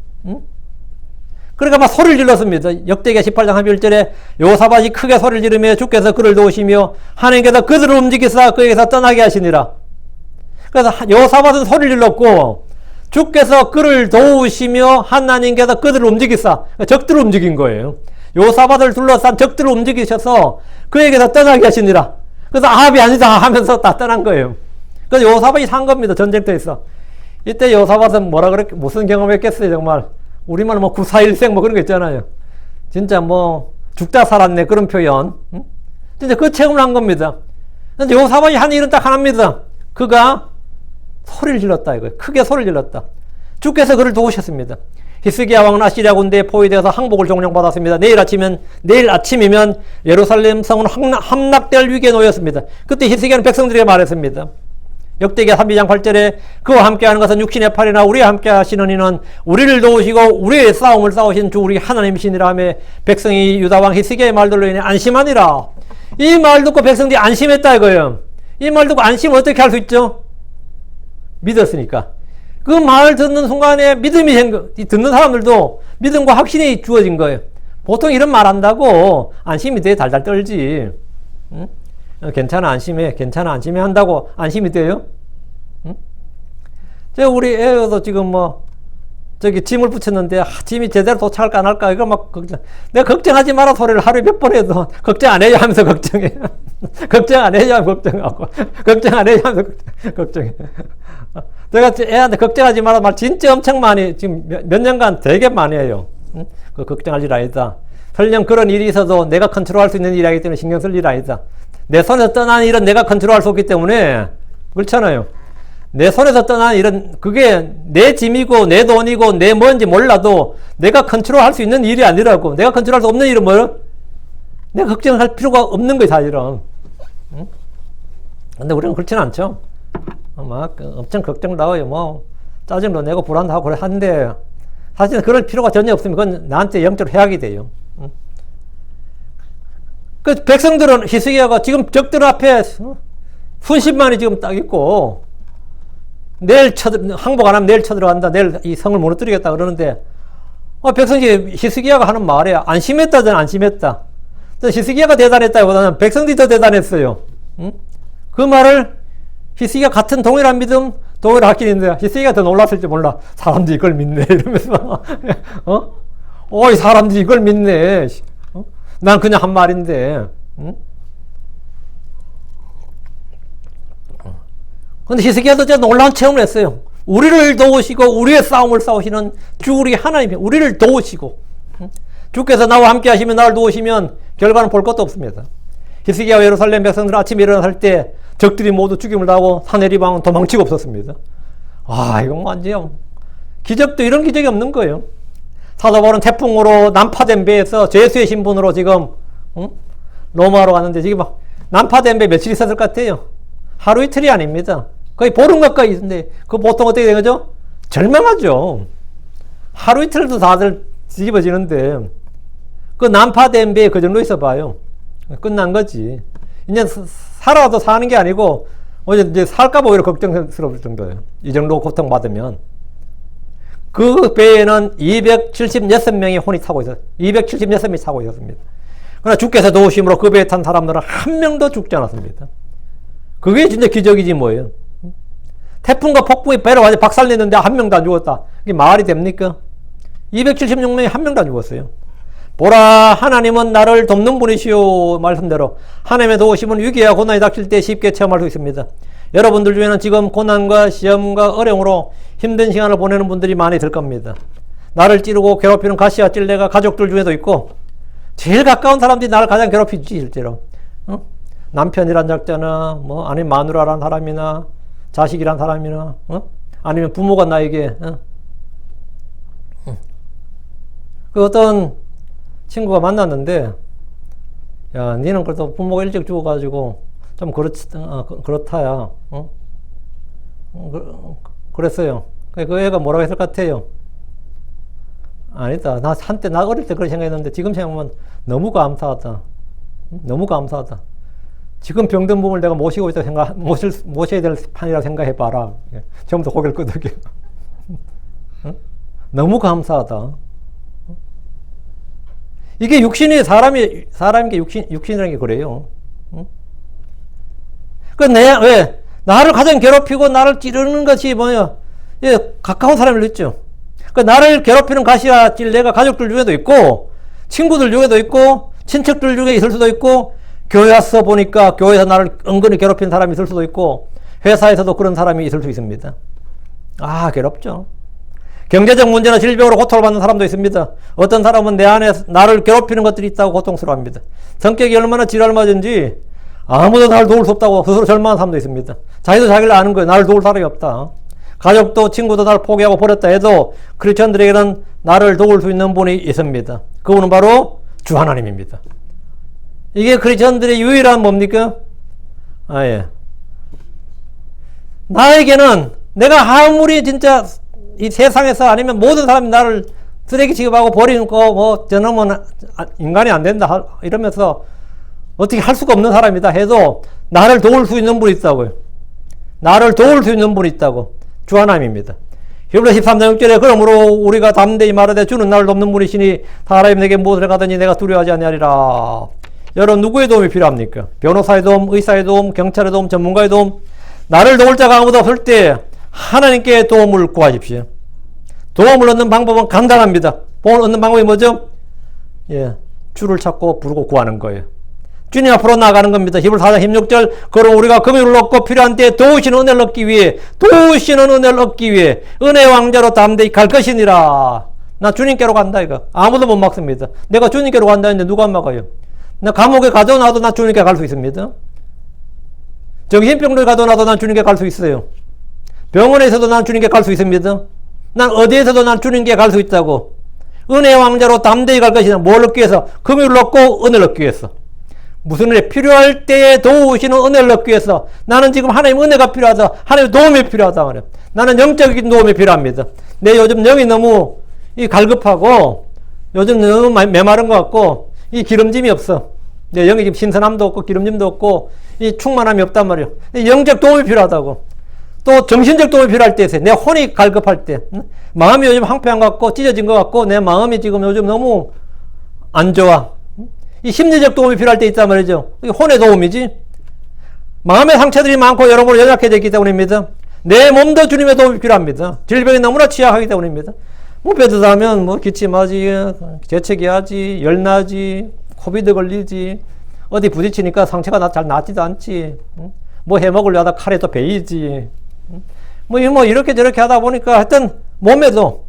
A: 그러니까 막 소리를 질렀습니다. 역대기하 18장 31절에 여호사밧이 크게 소리를 지르며 주께서 그를 도우시며 하나님께서 그들을 움직이사 그에게서 떠나게 하시니라. 그래서 여호사밧은 소리를 질렀고 주께서 그를 도우시며 하나님께서 그들을 움직이사 적들을 움직인 거예요. 여호사밧을 둘러싼 적들을 움직이셔서 그에게서 떠나게 하시니라. 그래서 아합이 아니다 하면서 다 떠난 거예요. 그래서 여호사밧이 산 겁니다. 전쟁터에서. 이때 여호사밧은 무슨 경험했겠어요. 정말 우리말로 뭐 941생 뭐 그런 거 있잖아요. 진짜 뭐 죽다 살았네 그런 표현. 진짜 그 체험을 한 겁니다. 근데 여호사밧이 한 일은 딱 하나입니다. 그가 소리를 질렀다 이거예요. 크게 소리를 질렀다. 주께서 그를 도우셨습니다. 히스기야 왕은 아시리아 군대에 포위되어서 항복을 종령받았습니다. 내일 아침이면 예루살렘 성은 함락될 위기에 놓였습니다. 그때 히스기야는 백성들에게 말했습니다. 역대기야 32장 8절에 그와 함께하는 것은 육신의 팔이나 우리와 함께 하시는 이는 우리를 도우시고 우리의 싸움을 싸우신 주 우리 하나님이시니라 하며 백성이 유다왕 히스기야의 말들로 인해 안심하니라. 이 말 듣고 백성들이 안심했다 이거예요. 이 말 듣고 안심을 어떻게 할 수 있죠? 믿었으니까. 그 말 듣는 순간에 믿음이 듣는 사람들도 믿음과 확신이 주어진 거예요. 보통 이런 말 한다고 안심이 돼 달달 떨지. 응? 괜찮아 안심해 한다고 안심이 돼요? 응? 우리 애도 지금 짐을 붙였는데 짐이 제대로 도착할까 안 할까 이거 막 걱정. 내가 걱정하지 마라 소리를 하루에 몇 번 해도 걱정 안 해요 하면서 걱정해. 걱정 안 해요 하면서 걱정하고 걱정 안 해요 하면서 걱정해. 내가 애한테 걱정하지 마라 말 진짜 엄청 많이 지금 몇 년간 되게 많이 해요. 응? 그 걱정할 일 아니다. 설령 그런 일이 있어도 내가 컨트롤할 수 있는 일이기 때문에 신경 쓸 일 아니다. 내 손에서 떠난 일은 내가 컨트롤할 수 없기 때문에 그렇잖아요. 내 손에서 떠난 일은 그게 내 짐이고 내 돈이고 내 뭔지 몰라도 내가 컨트롤할 수 있는 일이 아니라고. 내가 컨트롤할 수 없는 일은 뭐예요? 내가 걱정할 필요가 없는 거예요 사실은. 근데 우리는 그렇지는 않죠. 막 엄청 걱정 나와요. 짜증도 내고 불안하고 그래 하는데 사실은 그럴 필요가 전혀 없으면 그건 나한테 영적으로 해악이 돼요. 그 백성들은 히스기야가 지금 적들 앞에 수십만이 지금 딱 있고 내일 항복 안 하면 내일 쳐들어간다. 내일 이 성을 무너뜨리겠다 그러는데 백성이 히스기야가 하는 말에 안심했다. 저는 안심했다. 히스기야가 대단했다기보다는 백성들이 더 대단했어요. 그 말을 히스기야 같은 동일한 믿음, 동일한 학기인데 히스기야가 더 놀랐을지 몰라. 사람들이 이걸 믿네 이러면서 이 사람들이 이걸 믿네. 난 그냥 한 말인데. 근데 히스기야도 진짜 놀라운 체험을 했어요. 우리를 도우시고 우리의 싸움을 싸우시는 주 우리 하나님이 우리를 도우시고 주께서 나와 함께 하시면 나를 도우시면 결과는 볼 것도 없습니다. 히스기야와 예루살렘 백성들 아침에 일어났을 때 적들이 모두 죽임을 당하고 사내리방은 도망치고 없었습니다. 이건 완전 기적도 이런 기적이 없는 거예요. 사도 바울은 태풍으로 난파된 배에서 죄수의 신분으로 지금 로마로 갔는데 지금 막 난파된 배 며칠 있었을 것 같아요. 하루 이틀이 아닙니다. 거의 보름 가까이 있는데 그 보통 어떻게 된 거죠? 절망하죠. 하루 이틀도 다들 뒤집어지는데 그 난파된 배에 그 정도 있어봐요. 끝난 거지. 이제 살아도 사는 게 아니고 이제 살까봐 오히려 걱정스러울 정도예요. 이 정도 고통받으면. 그 배에는 276명이 혼이 타고 있었어요. 276명이 타고 있었습니다. 그러나 주께서 도우심으로 그 배에 탄 사람들은 한 명도 죽지 않았습니다. 그게 진짜 기적이지 뭐예요. 태풍과 폭풍이 배를 완전히 박살냈는데 한 명도 안 죽었다. 이게 말이 됩니까? 276명이 한 명도 안 죽었어요. 보라, 하나님은 나를 돕는 분이시오. 말씀대로 하나님의 도우심은 위기와 고난이 닥칠 때 쉽게 체험할 수 있습니다. 여러분들 중에는 지금 고난과 시험과 어려움으로 힘든 시간을 보내는 분들이 많이 들 겁니다. 나를 찌르고 괴롭히는 가시와 찔레가 가족들 중에도 있고 제일 가까운 사람들이 나를 가장 괴롭히지 실제로. 남편이란 작자나 아니면 마누라란 사람이나 자식이란 사람이나 아니면 부모가 나에게 그 어떤 친구가 만났는데 야 니는 그래도 부모가 일찍 죽어가지고 좀 그렇다야 그랬어요. 그 애가 뭐라고 했을 것 같아요? 아니다. 나 한때 나 어릴 때 그렇게 생각했는데 지금 생각하면 너무 감사하다. 너무 감사하다. 지금 병든 몸을 내가 모시고 있다 모셔야 될 판이라고 생각해봐라. 처음부터 고개를 끄덕여. 너무 감사하다. 이게 육신이 사람인 게 육신이라는 게 그래요. 왜? 나를 가장 괴롭히고 나를 찌르는 것이 뭐냐? 가까운 사람을 있죠. 나를 괴롭히는 가시와 찔레가 가족들 중에도 있고, 친구들 중에도 있고, 친척들 중에 있을 수도 있고, 교회 와서 보니까 교회에서 나를 은근히 괴롭힌 사람이 있을 수도 있고, 회사에서도 그런 사람이 있을 수 있습니다. 괴롭죠. 경제적 문제나 질병으로 고통을 받는 사람도 있습니다. 어떤 사람은 내 안에 나를 괴롭히는 것들이 있다고 고통스러워합니다. 성격이 얼마나 지랄맞은지 아무도 나를 도울 수 없다고 스스로 절망하는 사람도 있습니다. 자기도 자기를 아는 거예요. 나를 도울 사람이 없다. 가족도 친구도 나를 포기하고 버렸다 해도 크리스천들에게는 나를 도울 수 있는 분이 있습니다. 그분은 바로 주 하나님입니다. 이게 크리스천들의 유일한 뭡니까? 나에게는 내가 아무리 진짜 이 세상에서 아니면 모든 사람이 나를 쓰레기 취급하고 버리는 거 저놈은 인간이 안 된다 이러면서 어떻게 할 수가 없는 사람이다 해도 나를 도울 수 있는 분이 있다고요. 나를 도울 수 있는 분이 있다고. 주 하나님입니다. 히브리서 13장 6절에 그러므로 우리가 담대히 말하되 주는 나를 돕는 분이시니 사람이 내게 무엇을 가더니 내가 두려워하지 아니하리라. 여러분 누구의 도움이 필요합니까? 변호사의 도움, 의사의 도움, 경찰의 도움, 전문가의 도움. 나를 도울 자가 아무도 없을 때 하나님께 도움을 구하십시오. 도움을 얻는 방법은 간단합니다. 도움을 얻는 방법이 뭐죠? 주를 찾고 부르고 구하는 거예요. 주님 앞으로 나가는 겁니다. 히브리서 4장 16절 그럼 우리가 금요를 얻고 필요한 때에 도우시는 은혜를 얻기 위해 은혜의 왕자로 담대히 갈 것이니라. 나 주님께로 간다 이거. 아무도 못 막습니다. 내가 주님께로 간다 했는데 누가 막아요? 나 감옥에 가둬놔도 나 주님께 갈 수 있습니다. 정신병원에 가둬놔도 난 주님께 갈 수 있어요. 병원에서도 난 주님께 갈 수 있습니다. 난 어디에서도 난 주님께 갈 수 있다고. 은혜의 왕자로 담대히 갈 것이다. 뭘 얻기 위해서? 금유를 얻고 은혜를 얻기 위해서. 무슨 은혜? 필요할 때에 도우시는 은혜를 얻기 위해서 나는 지금 하나님 은혜가 필요하다. 하나님 도움이 필요하다. 그래요. 나는 영적인 도움이 필요합니다. 내 요즘 영이 너무 갈급하고 요즘 너무 메마른 것 같고 이 기름짐이 없어. 내 영이 지금 신선함도 없고 기름짐도 없고 이 충만함이 없단 말이에요. 영적 도움이 필요하다고. 또 정신적 도움이 필요할 때 있어요. 내 혼이 갈급할 때. 마음이 요즘 황폐한 것 같고 찢어진 것 같고 내 마음이 지금 요즘 너무 안 좋아. 이 심리적 도움이 필요할 때 있단 말이죠. 이게 혼의 도움이지. 마음의 상처들이 많고 여러모로 연약해져 있기 때문입니다. 내 몸도 주님의 도움이 필요합니다. 질병이 너무나 취약하기 때문입니다. 뭐 배드하면 뭐 기침하지, 재채기하지, 열나지, 코비드 걸리지, 어디 부딪히니까 상처가 잘 낫지도 않지. 뭐 해먹으려 하다 칼에 또 베이지. 뭐 이렇게 저렇게 하다 보니까 하여튼 몸에도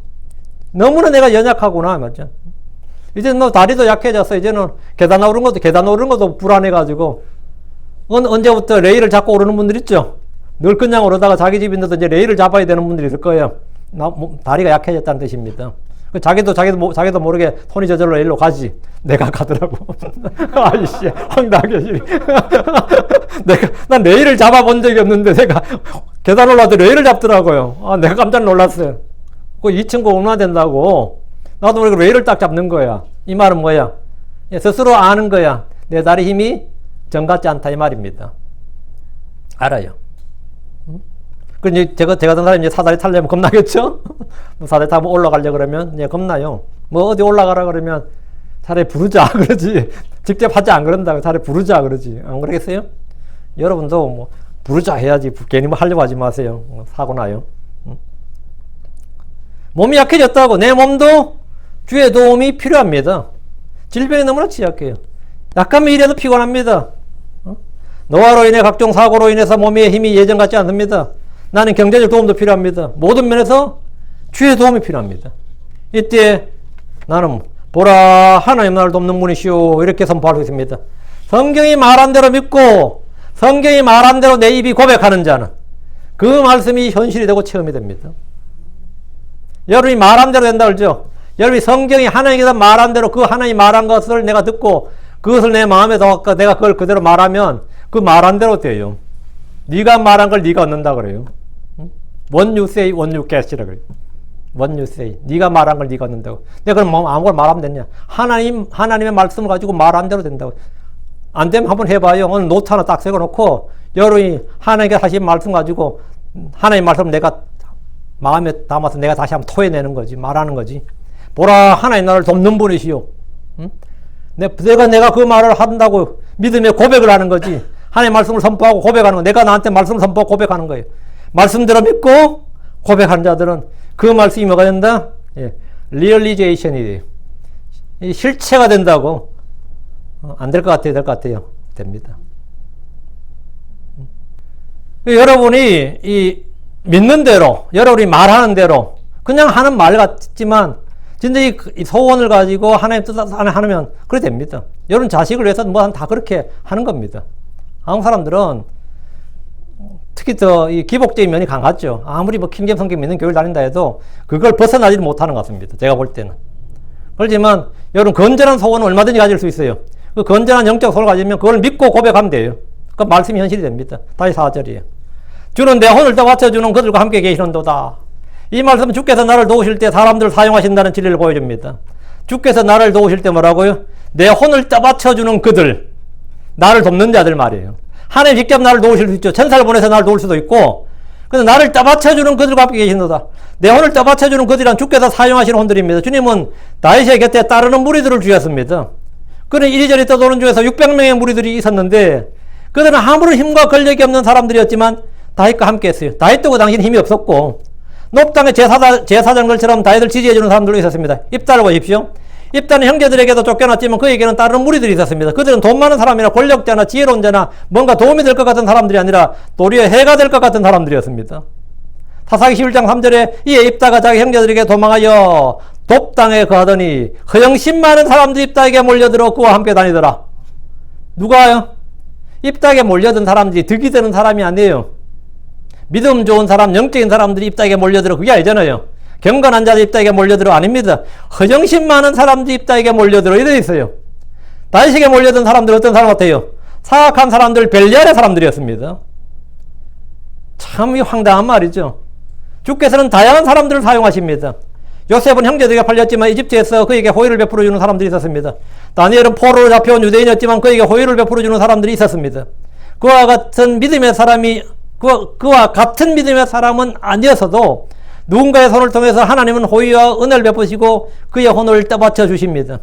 A: 너무나 내가 연약하구나 맞죠. 이제 뭐 다리도 약해져서 이제는 계단 오르는 것도 불안해가지고 언제부터 레일을 잡고 오르는 분들 있죠. 늘 그냥 오르다가 자기 집인데도 이제 레일을 잡아야 되는 분들이 있을 거예요. 다리가 약해졌다는 뜻입니다. 자기도 모르게 손이 저절로 일로 가지. 내가 가더라고. 아이씨, 황당하게. 난 레일을 잡아본 적이 없는데 내가 계단 올라도 레일을 잡더라고요. 내가 깜짝 놀랐어요. 그 2층 얼마나 된다고. 나도 모르게 레일을 딱 잡는 거야. 이 말은 뭐야? 스스로 아는 거야. 내 다리 힘이 정 같지 않다 이 말입니다. 알아요. 제가 같은 사람이 이제 사다리 타려면 겁나겠죠? 뭐 사다리 타고 올라가려고 그러면, 이제 겁나요. 뭐 어디 올라가라 그러면 차라리 부르자 그러지. 직접 하지 안 그런다고 차라리 부르자 그러지. 안 그러겠어요? 여러분도 뭐 부르자 해야지. 괜히 뭐 하려고 하지 마세요. 사고 나요. 몸이 약해졌다고. 내 몸도 주의 도움이 필요합니다. 질병이 너무나 취약해요. 약하면 이래도 피곤합니다. 노화로 인해 각종 사고로 인해서 몸의 힘이 예전 같지 않습니다. 나는 경제적 도움도 필요합니다. 모든 면에서 주의 도움이 필요합니다. 이때 나는 보라 하나님 나를 돕는 분이시오 이렇게 선포하고 있습니다. 성경이 말한 대로 믿고 성경이 말한 대로 내 입이 고백하는 자는 그 말씀이 현실이 되고 체험이 됩니다. 여러분이 말한 대로 된다 그러죠. 여러분이 성경이 하나님께서 말한 대로 그 하나님이 말한 것을 내가 듣고 그것을 내 마음에 넣고 내가 그걸 그대로 말하면 그 말한 대로 돼요. 네가 말한 걸 네가 얻는다 그래요. What you say, what you get이라 그래요. What you say. 네가 말한 걸 네가 얻는다고. 내가 그럼 아무걸 말하면 되냐? 하나님의 말씀을 가지고 말한 대로 된다고. 안 되면 한번 해봐요. 오늘 노트 하나 딱 세워놓고 여러분이 하나님께 하신 말씀 가지고 하나님 말씀 내가 마음에 담아서 내가 다시 한번 토해내는 거지. 말하는 거지. 보라 하나님 나를 돕는 분이시오. 응? 내가 그 말을 한다고 믿음의 고백을 하는 거지. 하나님 말씀을 선포하고 고백하는 거. 내가 나한테 말씀을 선포하고 고백하는 거예요. 말씀대로 믿고 고백하는 자들은 그 말씀이 뭐가 된다? 예, 리얼리제이션이 돼요. 실체가 된다고. 안 될 것 같아요? 될 것 같아요? 됩니다. 여러분이 믿는 대로, 여러분이 말하는 대로 그냥 하는 말 같지만 진짜 이 소원을 가지고 하나님 뜻 안에 하면 그래 됩니다. 여러분 자식을 위해서 뭐 다 그렇게 하는 겁니다. 한국 사람들은 특히 더 이 기복적인 면이 강하죠. 아무리 뭐 킹잼 성경 믿는 교회를 다닌다 해도 그걸 벗어나지를 못하는 것 같습니다. 제가 볼 때는. 그렇지만 여러분 건전한 소원은 얼마든지 가질 수 있어요. 그 건전한 영적 소원을 가지면 그걸 믿고 고백하면 돼요. 그 말씀이 현실이 됩니다. 다시 4절이에요. 주는 내 혼을 더 받쳐주는 그들과 함께 계시는도다. 이 말씀은 주께서 나를 도우실 때 사람들을 사용하신다는 진리를 보여줍니다. 주께서 나를 도우실 때 뭐라고요? 내 혼을 떠받쳐주는 그들, 나를 돕는 자들 말이에요. 하나님 직접 나를 도우실 수 있죠. 천사를 보내서 나를 도울 수도 있고, 근데 나를 떠받쳐주는 그들과 함께 계신도다. 내 혼을 떠받쳐주는 그들이란 주께서 사용하시는 혼들입니다. 주님은 다윗의 곁에 따르는 무리들을 주셨습니다. 그는 이리저리 떠도는 중에서 600명의 무리들이 있었는데 그들은 아무런 힘과 권력이 없는 사람들이었지만 다윗과 함께 했어요. 다윗도 그 당시는 힘이 없었고 높당의 제사장들처럼 다윗을 지지해주는 사람들도 있었습니다. 입다를 보십시오. 입다는 형제들에게도 쫓겨났지만 그에게는 다른 무리들이 있었습니다. 그들은 돈 많은 사람이나 권력자나 지혜로운 자나 뭔가 도움이 될 것 같은 사람들이 아니라 도리어 해가 될 것 같은 사람들이었습니다. 사사기 11장 3절에 이에 입다가 자기 형제들에게 도망하여 돕당에 거하더니 허영심 많은 사람들이 입다에게 몰려들어 그와 함께 다니더라. 누가요? 입다에게 몰려든 사람들이 득이 되는 사람이 아니에요. 믿음 좋은 사람, 영적인 사람들이 입다에게 몰려들어 그게 아니잖아요. 경건한 자들 입다에게 몰려들어 아닙니다. 허정심 많은 사람들이 입다에게 몰려들어 이래 있어요. 단식에 몰려든 사람들 어떤 사람 같아요? 사악한 사람들, 벨리알의 사람들이었습니다. 참 황당한 말이죠. 주께서는 다양한 사람들을 사용하십니다. 요셉은 형제들에게 팔렸지만 이집트에서 그에게 호의를 베풀어주는 사람들이 있었습니다. 다니엘은 포로로 잡혀온 유대인이었지만 그에게 호의를 베풀어주는 사람들이 있었습니다. 그와 같은 믿음의 사람은 아니었어도 누군가의 손을 통해서 하나님은 호의와 은혜를 베푸시고 그의 혼을 떠받쳐 주십니다.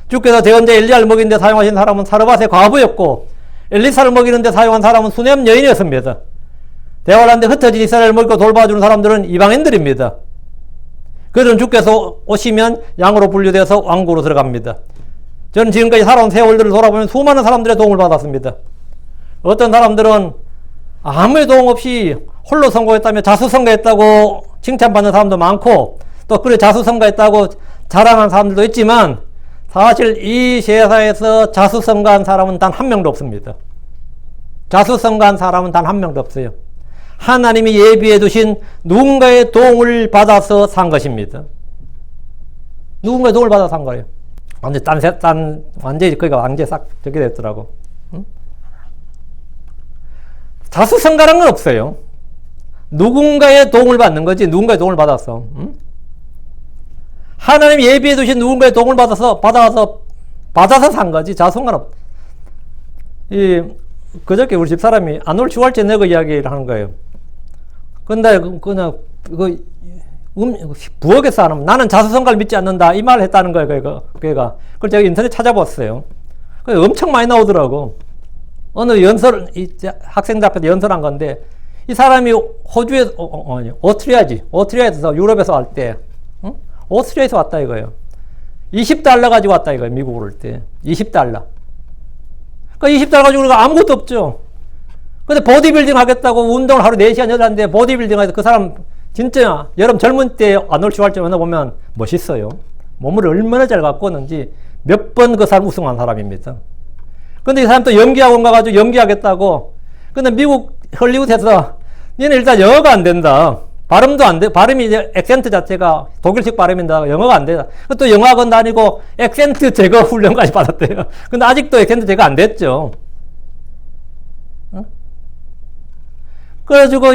A: 주께서 대언자 엘리야를 먹이는 데 사용하신 사람은 사르밧의 과부였고 엘리사를 먹이는 데 사용한 사람은 수넴 여인이었습니다. 대화를 하는데 흩어진 이스라엘을 먹이고 돌봐주는 사람들은 이방인들입니다. 그들은 주께서 오시면 양으로 분류되어서 왕국으로 들어갑니다. 저는 지금까지 살아온 세월들을 돌아보면 수많은 사람들의 도움을 받았습니다. 어떤 사람들은 아무 도움 없이 홀로 선거했다며 자수성가했다고 칭찬받는 사람도 많고 또 그래 자수성가했다고 자랑하는 사람들도 있지만 사실 이 세상에서 자수성가한 사람은 단 한 명도 없습니다. 자수성가한 사람은 단 한 명도 없어요. 하나님이 예비해 두신 누군가의 도움을 받아서 산 것입니다. 누군가의 도움을 받아서 산 거예요. 완전히 거기가 완전히 싹 저기 됐더라고. 응? 자수성가란 건 없어요. 누군가의 도움을 받는 거지, 누군가의 도움을 받아서. 응? 하나님 예비해 두신 누군가의 도움을 받아서 산 거지, 자수성가는 없. 그저께 우리 집사람이 아놀드 슈왈체네거 이야기를 하는 거예요. 근데 그냥 부엌에서 하는 나는 자수성가를 믿지 않는다 이 말을 했다는 거예요. 그가 그걸 제가 인터넷 찾아봤어요. 엄청 많이 나오더라고. 어느 학생들 앞에서 연설한 건데 이 사람이 호주에 오스트리아에서 유럽에서 갈 때 오스트리아에서 왔다 이거예요. $20 가지고 왔다 이거예요. 미국으로 올 때 $20. 그 $20 가지고 아무것도 없죠. 근데 보디빌딩 하겠다고 운동을 하루 4시간 여자인데 보디빌딩 하겠다. 그 사람 진짜 여러분 젊은 때 아놀드 슈왈체네거 보면 멋있어요. 몸을 얼마나 잘 갖고 왔는지 몇 번 그 사람 우승한 사람입니다. 근데 이 사람 또 연기학원 가가지고 연기하겠다고. 근데 미국 헐리우드에서 얘는 일단 영어가 안 된다. 발음도 안 돼. 발음이 이제 액센트 자체가 독일식 발음인다. 영어가 안 된다. 또 영어학원 다니고 액센트 제거 훈련까지 받았대요. 근데 아직도 액센트 제거 안 됐죠. 그래가지고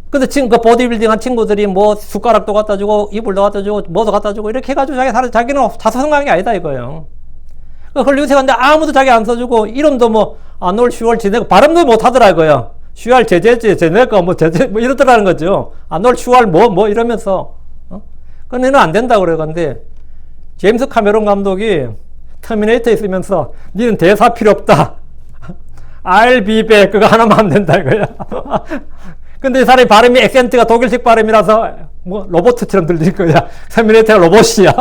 A: 근데 그 보디빌딩 한 친구들이 뭐 숟가락도 갖다 주고 이불도 갖다 주고 뭐도 갖다 주고 이렇게 해가지고 자기는 자수성가한 게 아니다 이거예요. 헐리우드에 갔는데 아무도 자기 안 써주고 이름도 뭐 아놀드 슈왈체네거 발음도 못 하더라 이거야. 슈왈체네거 뭐 이러더라는 거죠. 아놀드 슈왈 뭐 이러면서 근데 는 안 된다 그러는데 제임스 카메론 감독이 터미네이터 있으면서 니는 대사 필요 없다. I'll be back 그거 하나만 하면 된다 이거야. 근데 이 사람이 발음이 액센트가 독일식 발음이라서 뭐 로봇처럼 들릴 거야. 터미네이터가 로봇이야.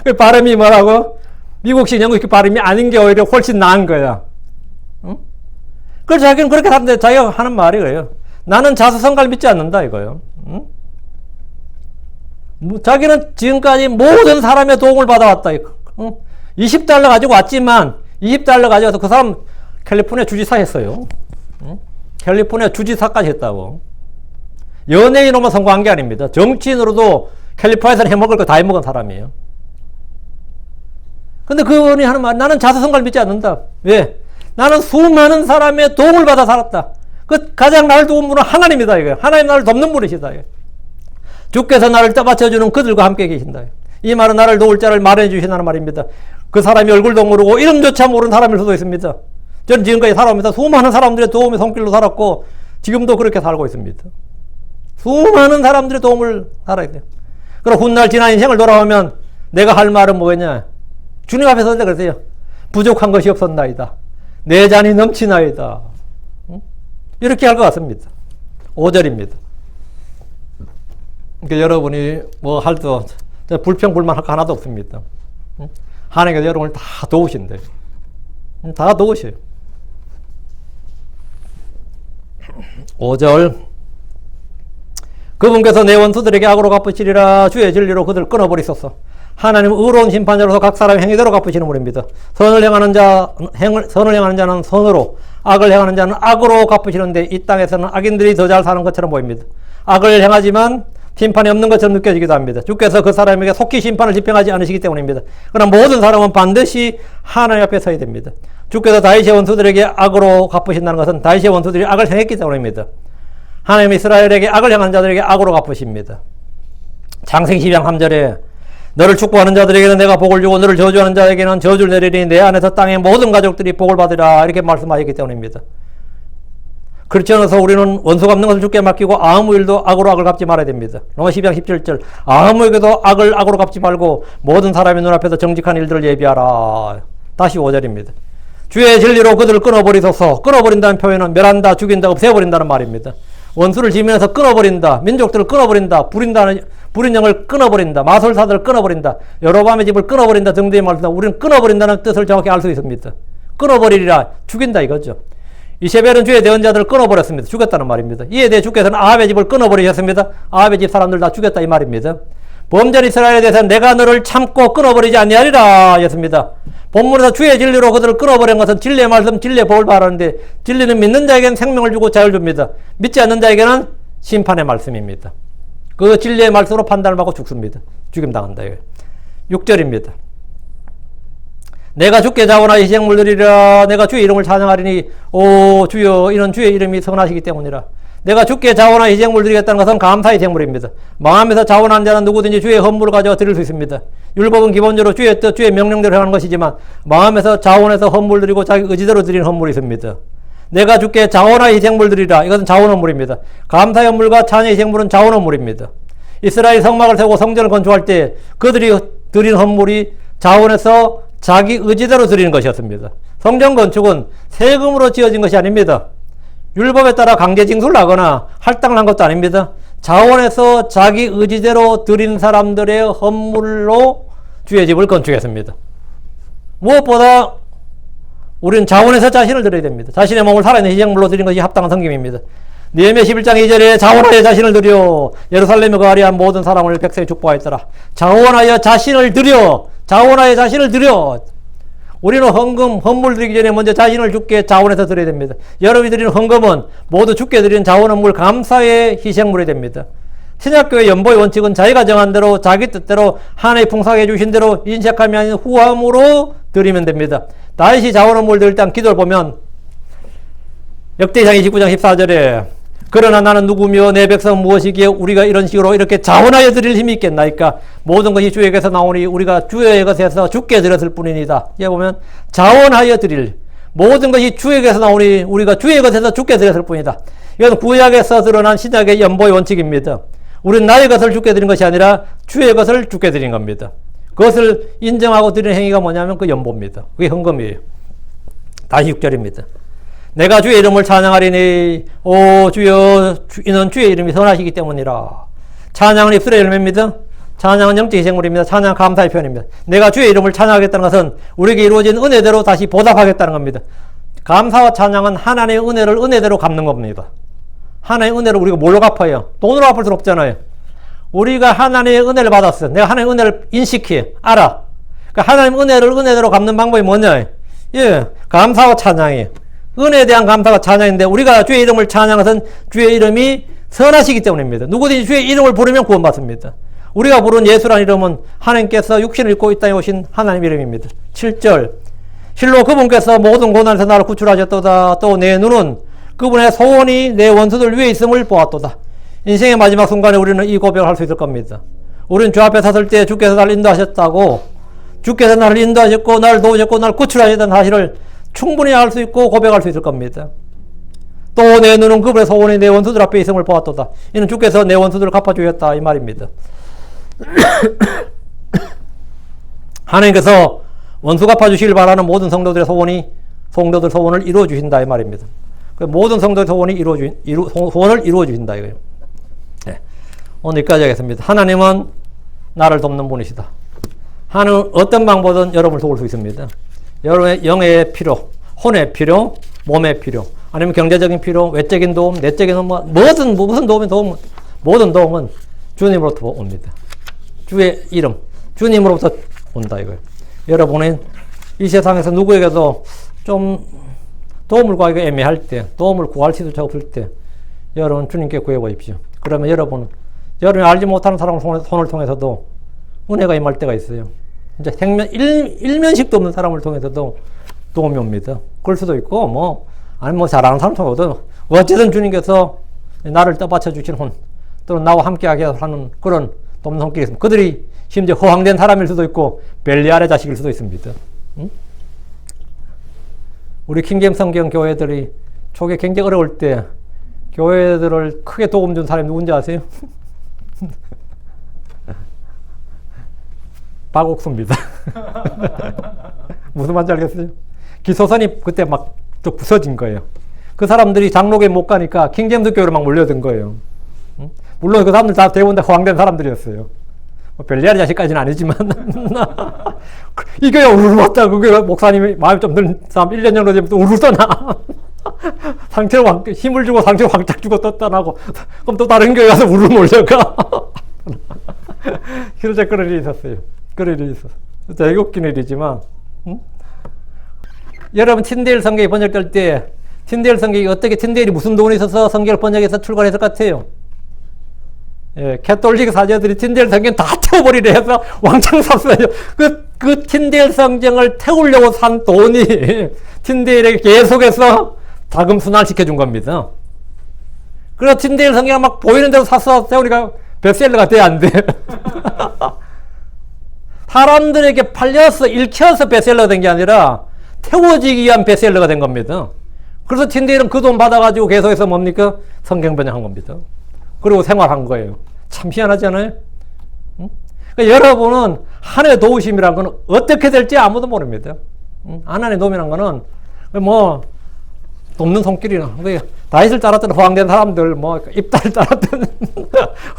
A: 그 발음이 뭐라고? 미국식 영국식 발음이 아닌 게 오히려 훨씬 나은 거야. 응? 그래서 자기는 그렇게 하는데 자기가 하는 말이 그래요. 나는 자수성가를 믿지 않는다 이거예요. 응? 자기는 지금까지 모든 사람의 도움을 받아왔다. 응? $20 가지고 왔지만 $20 가져와서 그 사람 캘리포니아 주지사 했어요. 응? 캘리포니아 주지사까지 했다고. 연예인으로만 성공한 게 아닙니다. 정치인으로도 캘리포니아에서는 해먹을 거 다 해먹은 사람이에요. 근데 그분이 하는 말, 나는 자수성가를 믿지 않는다. 왜? 나는 수많은 사람의 도움을 받아 살았다. 그 가장 나를 도운 분은 하나님이다. 이거예요. 하나님 나를 돕는 분이시다. 이거예요. 주께서 나를 떠받쳐주는 그들과 함께 계신다. 이 말은 나를 도울 자를 마련해 주신다는 말입니다. 그 사람이 얼굴도 모르고 이름조차 모르는 사람일 수도 있습니다. 저는 지금까지 살아오면서 수많은 사람들의 도움의 손길로 살았고 지금도 그렇게 살고 있습니다. 수많은 사람들의 도움을 살아야 돼요. 그럼 훗날 지난 인생을 돌아오면 내가 할 말은 뭐겠냐? 주님 앞에서 그러세요. 부족한 것이 없었나이다. 내 잔이 넘치나이다. 이렇게 할 것 같습니다. 5절입니다. 그러니까 여러분이 뭐 할도 불평불만 할 거 하나도 없습니다. 하나님께서 여러분을 다 도우신대요. 다 도우셔요. 5절 그분께서 내 원수들에게 악으로 갚으시리라. 주의 진리로 그들을 끊어버리소서. 하나님은 의로운 심판자로서 각 사람의 행위대로 갚으시는 분입니다. 선을 행하는 자는 선으로, 악을 행하는 자는 악으로 갚으시는데 이 땅에서는 악인들이 더 잘 사는 것처럼 보입니다. 악을 행하지만 심판이 없는 것처럼 느껴지기도 합니다. 주께서 그 사람에게 속히 심판을 집행하지 않으시기 때문입니다. 그러나 모든 사람은 반드시 하나님 앞에 서야 됩니다. 주께서 다윗의 원수들에게 악으로 갚으신다는 것은 다윗의 원수들이 악을 행했기 때문입니다. 하나님 이스라엘에게 악을 행한 자들에게 악으로 갚으십니다. 창세기 12장 3절에 너를 축복하는 자들에게는 내가 복을 주고 너를 저주하는 자에게는 저주를 내리니 내 안에서 땅의 모든 가족들이 복을 받으라 이렇게 말씀하셨기 때문입니다. 그렇지 않아서 우리는 원수 갚는 것을 주께 맡기고 아무 일도 악으로 악을 갚지 말아야 됩니다. 로마 12장 17절 아무에게도 악을 악으로 갚지 말고 모든 사람의 눈앞에서 정직한 일들을 예비하라. 다시 5절입니다. 주의 진리로 그들을 끊어버리소서. 끊어버린다는 표현은 멸한다, 죽인다, 없애버린다는 말입니다. 원수를 지면서 끊어버린다, 민족들을 끊어버린다, 불인 영을 끊어버린다, 마술사들을 끊어버린다, 여로보암의 집을 끊어버린다 등등의 말입니다. 우리는 끊어버린다는 뜻을 정확히 알 수 있습니다. 끊어버리리라, 죽인다 이거죠. 이세벨은 주의 대언자들을 끊어버렸습니다. 죽였다는 말입니다. 이에 대해 주께서는 아합의 집을 끊어버리셨습니다. 아합의 집 사람들 다 죽였다 이 말입니다. 범죄한 이스라엘에 대해서는 내가 너를 참고 끊어버리지 아니하리라 였습니다. 본문에서 주의 진리로 그들을 끊어버린 것은 진리의 말씀, 진리의 복을 바라는데 진리는 믿는 자에게는 생명을 주고 자유를 줍니다. 믿지 않는 자에게는 심판의 말씀입니다. 그 진리의 말씀으로 판단을 받고 죽습니다. 죽임당한다. 6절입니다. 내가 주께 자원하여 희생물 드리라. 내가 주의 이름을 찬양하리니 오 주여 이는 주의 이름이 선하시기 때문이라. 내가 주께 자원하여 희생물 드리겠다는 것은 감사의 희생물입니다. 마음에서 자원한 자는 누구든지 주의 헌물을 가져와 드릴 수 있습니다. 율법은 기본적으로 주의 뜻, 주의 명령대로 하는 것이지만 마음에서 자원해서 헌물 드리고 자기 의지대로 드리는 헌물이 있습니다. 내가 주께 자원하여 희생물 드리라. 이것은 자원 헌물입니다. 감사의 헌물과 찬양의 희생물은 자원 헌물입니다. 이스라엘 성막을 세우고 성전을 건축할 때 그들이 드린 헌물이 자원해서 자기 의지대로 드리는 것이었습니다. 성전 건축은 세금으로 지어진 것이 아닙니다. 율법에 따라 강제 징수를 하거나 할당을 한 것도 아닙니다. 자원해서 자기 의지대로 드린 사람들의 헌물로 주의 집을 건축했습니다. 무엇보다 우리는 자원해서 자신을 드려야 됩니다. 자신의 몸을 살아있는 희생물로 드리는 것이 합당한 섬김입니다. 느헤미야 11장 2절에 자원하여 자신을 드려 예루살렘에 거하리한 모든 사람을 백성이 축복하였더라. 자원하여 자신을 드려, 자원하여 자신을 드려. 우리는 헌금, 헌물 드리기 전에 먼저 자신을 주께 자원해서 드려야 됩니다. 여러분이 드리는 헌금은 모두 주께 드리는 자원 헌물, 감사의 희생물이 됩니다. 신약교회 연보의 원칙은 자기가 정한 대로 자기 뜻대로 하나님이 풍성하게 주신 대로 인색함이 아닌 후함으로 드리면 됩니다. 다윗이 자원 헌물 드릴 때 기도를 보면 역대상 29장 14절에 그러나 나는 누구며 내 백성은 무엇이기에 우리가 이런 식으로 이렇게 자원하여 드릴 힘이 있겠나이까. 모든 것이 주에게서 나오니 우리가 주의 것에서 주께 드렸을 뿐이니다. 여기 보면 자원하여 드릴, 모든 것이 주에게서 나오니 우리가 주의 것에서 주께 드렸을 뿐이다. 이건 구약에서 드러난 신약의 연보의 원칙입니다. 우리는 나의 것을 주께 드린 것이 아니라 주의 것을 주께 드린 겁니다. 그것을 인정하고 드리는 행위가 뭐냐면 그 연보입니다. 그게 헌금이에요. 다시 6절입니다. 내가 주의 이름을 찬양하리니 오 주여 이는 주의 이름이 선하시기 때문이라. 찬양은 입술의 열매입니다. 찬양은 영적 희생물입니다. 찬양 감사의 표현입니다. 내가 주의 이름을 찬양하겠다는 것은 우리에게 이루어진 은혜대로 다시 보답하겠다는 겁니다. 감사와 찬양은 하나님의 은혜를 은혜대로 갚는 겁니다. 하나님의 은혜를 우리가 뭘로 갚아요? 돈으로 갚을 수 없잖아요. 우리가 하나님의 은혜를 받았어. 내가 하나님의 은혜를 인식해, 알아. 그러니까 하나님의 은혜를 은혜대로 갚는 방법이 뭐냐? 예, 감사와 찬양이에요. 은혜에 대한 감사가 찬양인데 우리가 주의 이름을 찬양한 것은 주의 이름이 선하시기 때문입니다. 누구든지 주의 이름을 부르면 구원받습니다. 우리가 부른 예수라는 이름은 하나님께서 육신을 입고 이 땅에 오신 하나님 이름입니다. 7절 실로 그분께서 모든 고난에서 나를 구출하셨도다. 또 내 눈은 그분의 소원이 내 원수들 위에 있음을 보았도다. 인생의 마지막 순간에 우리는 이 고백을 할 수 있을 겁니다. 우리는 주 앞에 섰을 때 주께서 나를 인도하셨다고, 주께서 나를 인도하셨고 나를 도우셨고 나를 구출하셨다는 사실을 충분히 알 수 있고 고백할 수 있을 겁니다. 또 내 눈은 그분의 소원이 내 원수들 앞에 있음을 보았도다. 이는 주께서 내 원수들을 갚아주셨다 이 말입니다. 하나님께서 원수 갚아주시길 바라는 모든 성도들의 성도들 소원을 이루어주신다 이 말입니다. 모든 성도의 소원을 이루어주신다 이거예요. 네. 오늘 여기까지 하겠습니다. 하나님은 나를 돕는 분이시다. 하나님은 어떤 방법든 여러분을 도울 수 있습니다. 여러분의 영의 필요, 혼의 필요, 몸의 필요, 아니면 경제적인 필요, 외적인 도움, 내적인 도움, 무슨 도움은 모든 도움은 주님으로부터 옵니다. 주의 이름, 주님으로부터 온다 이거예요. 여러분은 이 세상에서 누구에게도 좀 도움을 구하기가 애매할 때, 도움을 구할 수조차 없을 때 여러분 주님께 구해보십시오. 그러면 여러분은 여러분이 알지 못하는 사람 손을 통해서도 은혜가 임할 때가 있어요. 이제 일면식도 없는 사람을 통해서도 도움이 옵니다. 그럴 수도 있고, 아니 잘 아는 사람 통해서도 어쨌든 주님께서 나를 떠받쳐 주신 혼, 또는 나와 함께하게 하는 그런 돕는 손길이 있습니다. 그들이 심지어 허황된 사람일 수도 있고, 벨리알의 자식일 수도 있습니다. 응? 우리 킹제임스 성경 교회들이 초기에 굉장히 어려울 때 교회들을 크게 도움 준 사람이 누군지 아세요? 박옥수입니다. 무슨 말인지 알겠어요? 기소선이 그때 막 또 부서진 거예요. 그 사람들이 장로교에 못 가니까 킹제임스 교회로 막 몰려든 거예요. 응? 물론 그 사람들 다 대부분 다 허황된 사람들이었어요. 벨리알의 자식까지는 아니지만 이 교회 우르르 왔다. 그 교회 목사님이 마음이 좀 든 사람 1년 정도 되면 또 우르르 떠나. 상처를 힘을 주고 상처를 확짝 주고 또 떠나고, 그럼 또 다른 교회 가서 우르르 몰려가. 그래서 그런 일이 있었어요. 그런 일이 있었어요. 되게 웃긴 일이지만, 응? 여러분 틴데일 성경이 번역될 때 틴데일 성경이 어떻게 틴데일이 무슨 돈이 있어서 성경을 번역해서 출간했을 것 같아요? 예, 캐톨릭 사제들이 틴데일 성경 다 태워버리려 해서 왕창 샀어요. 그 틴데일 성경을 태우려고 산 돈이 틴데일에게 계속해서 자금 순환시켜 준 겁니다. 그래서 틴데일 성경을 막 보이는 대로 사서 태우니까 베스트셀러가 돼야 안 돼. 사람들에게 팔려서 읽혀서 베스트셀러가 된 게 아니라 태워지기 위한 베스트셀러가 된 겁니다. 그래서 틴데일은 그 돈 받아가지고 계속해서 뭡니까? 성경 번역한 겁니다. 그리고 생활한 거예요. 참 희한하지 않아요? 응? 그러니까 여러분은 하나님의 도우심이라는 건 어떻게 될지 아무도 모릅니다. 응? 하나님의 도움이라는 거는 돕는 손길이나, 다윗을 따랐던 허황된 사람들, 입다를 따랐던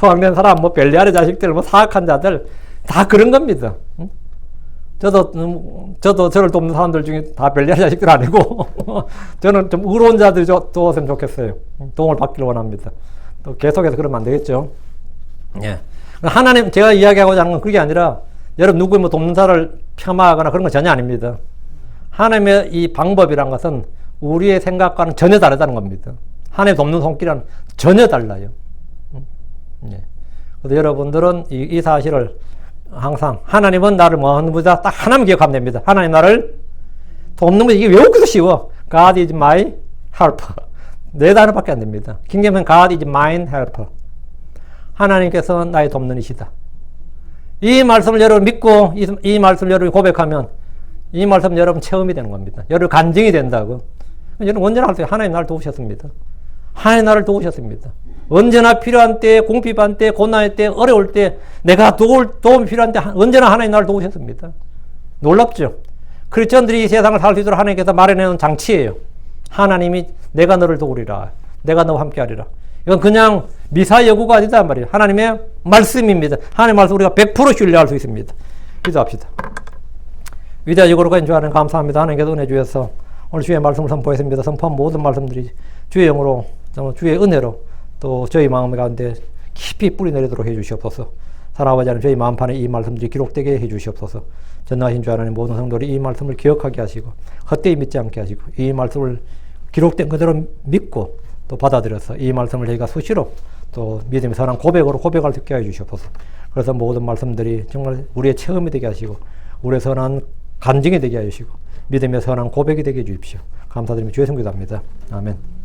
A: 허황된 사람, 벨리알의 자식들, 사악한 자들, 다 그런 겁니다. 응? 저도 저를 돕는 사람들 중에 다 벨리알의 자식들 아니고, 저는 좀 의로운 자들이 도왔으면 좋겠어요. 도움을 받기를 원합니다. 또 계속해서 그러면 안 되겠죠. 예. 하나님, 제가 이야기하고자 하는 건 그게 아니라, 여러분 누구의 돕는 자를 폄하하거나 그런 건 전혀 아닙니다. 하나님의 이 방법이란 것은 우리의 생각과는 전혀 다르다는 겁니다. 하나님 돕는 손길은 전혀 달라요. 예. 그래서 여러분들은 이 사실을 항상, 하나님은 나를 뭐하는 분이다 딱 하나만 기억하면 됩니다. 하나님 나를 돕는 거, 이게 외우기도 쉬워. God is my helper. 네 단어밖에 안 됩니다. 킹제임스는 God is mine helper. 하나님께서 나의 돕는 이시다. 이 말씀을 여러분 믿고 이 말씀을 여러분이 고백하면 이 말씀은 여러분 체험이 되는 겁니다. 여러분 간증이 된다고. 여러분 언제나 할 때 하나님 나를 도우셨습니다. 하나님 나를 도우셨습니다. 언제나 필요한 때, 궁핍한 때, 고난의 때, 어려울 때, 내가 도움이 필요한 때 언제나 하나님 나를 도우셨습니다. 놀랍죠? 크리스천들이 이 세상을 살 수 있도록 하나님께서 마련해놓은 장치예요. 하나님이 내가 너를 도우리라. 내가 너와 함께하리라. 이건 그냥 미사여구가 아니다 말이에요. 하나님의 말씀입니다. 하나님의 말씀 우리가 100% 신뢰할 수 있습니다. 기도합시다. 위대하시고 거룩하신 주 하나님 감사합니다. 하나님께서 은혜 주셔서 오늘 주의 말씀을 선포했습니다. 선포한 모든 말씀들이 주의 영으로, 주의 은혜로 또 저희 마음 가운데 깊이 뿌리 내리도록 해주시옵소서. 사랑하지 않은 저희 마음판에 이 말씀들이 기록되게 해주시옵소서. 전능하신 주 하나님 모든 성도들이 이 말씀을 기억하게 하시고 헛되이 믿지 않게 하시고 이 말씀을 기록된 그대로 믿고 또 받아들여서 이 말씀을 저희가 수시로 또 믿음의 선한 고백으로 고백할 수 있게 해주시옵소서. 그래서 모든 말씀들이 정말 우리의 체험이 되게 하시고 우리의 선한 간증이 되게 해주시고 믿음의 선한 고백이 되게 해주십시오. 감사드리며 주의 성기도합니다. 아멘.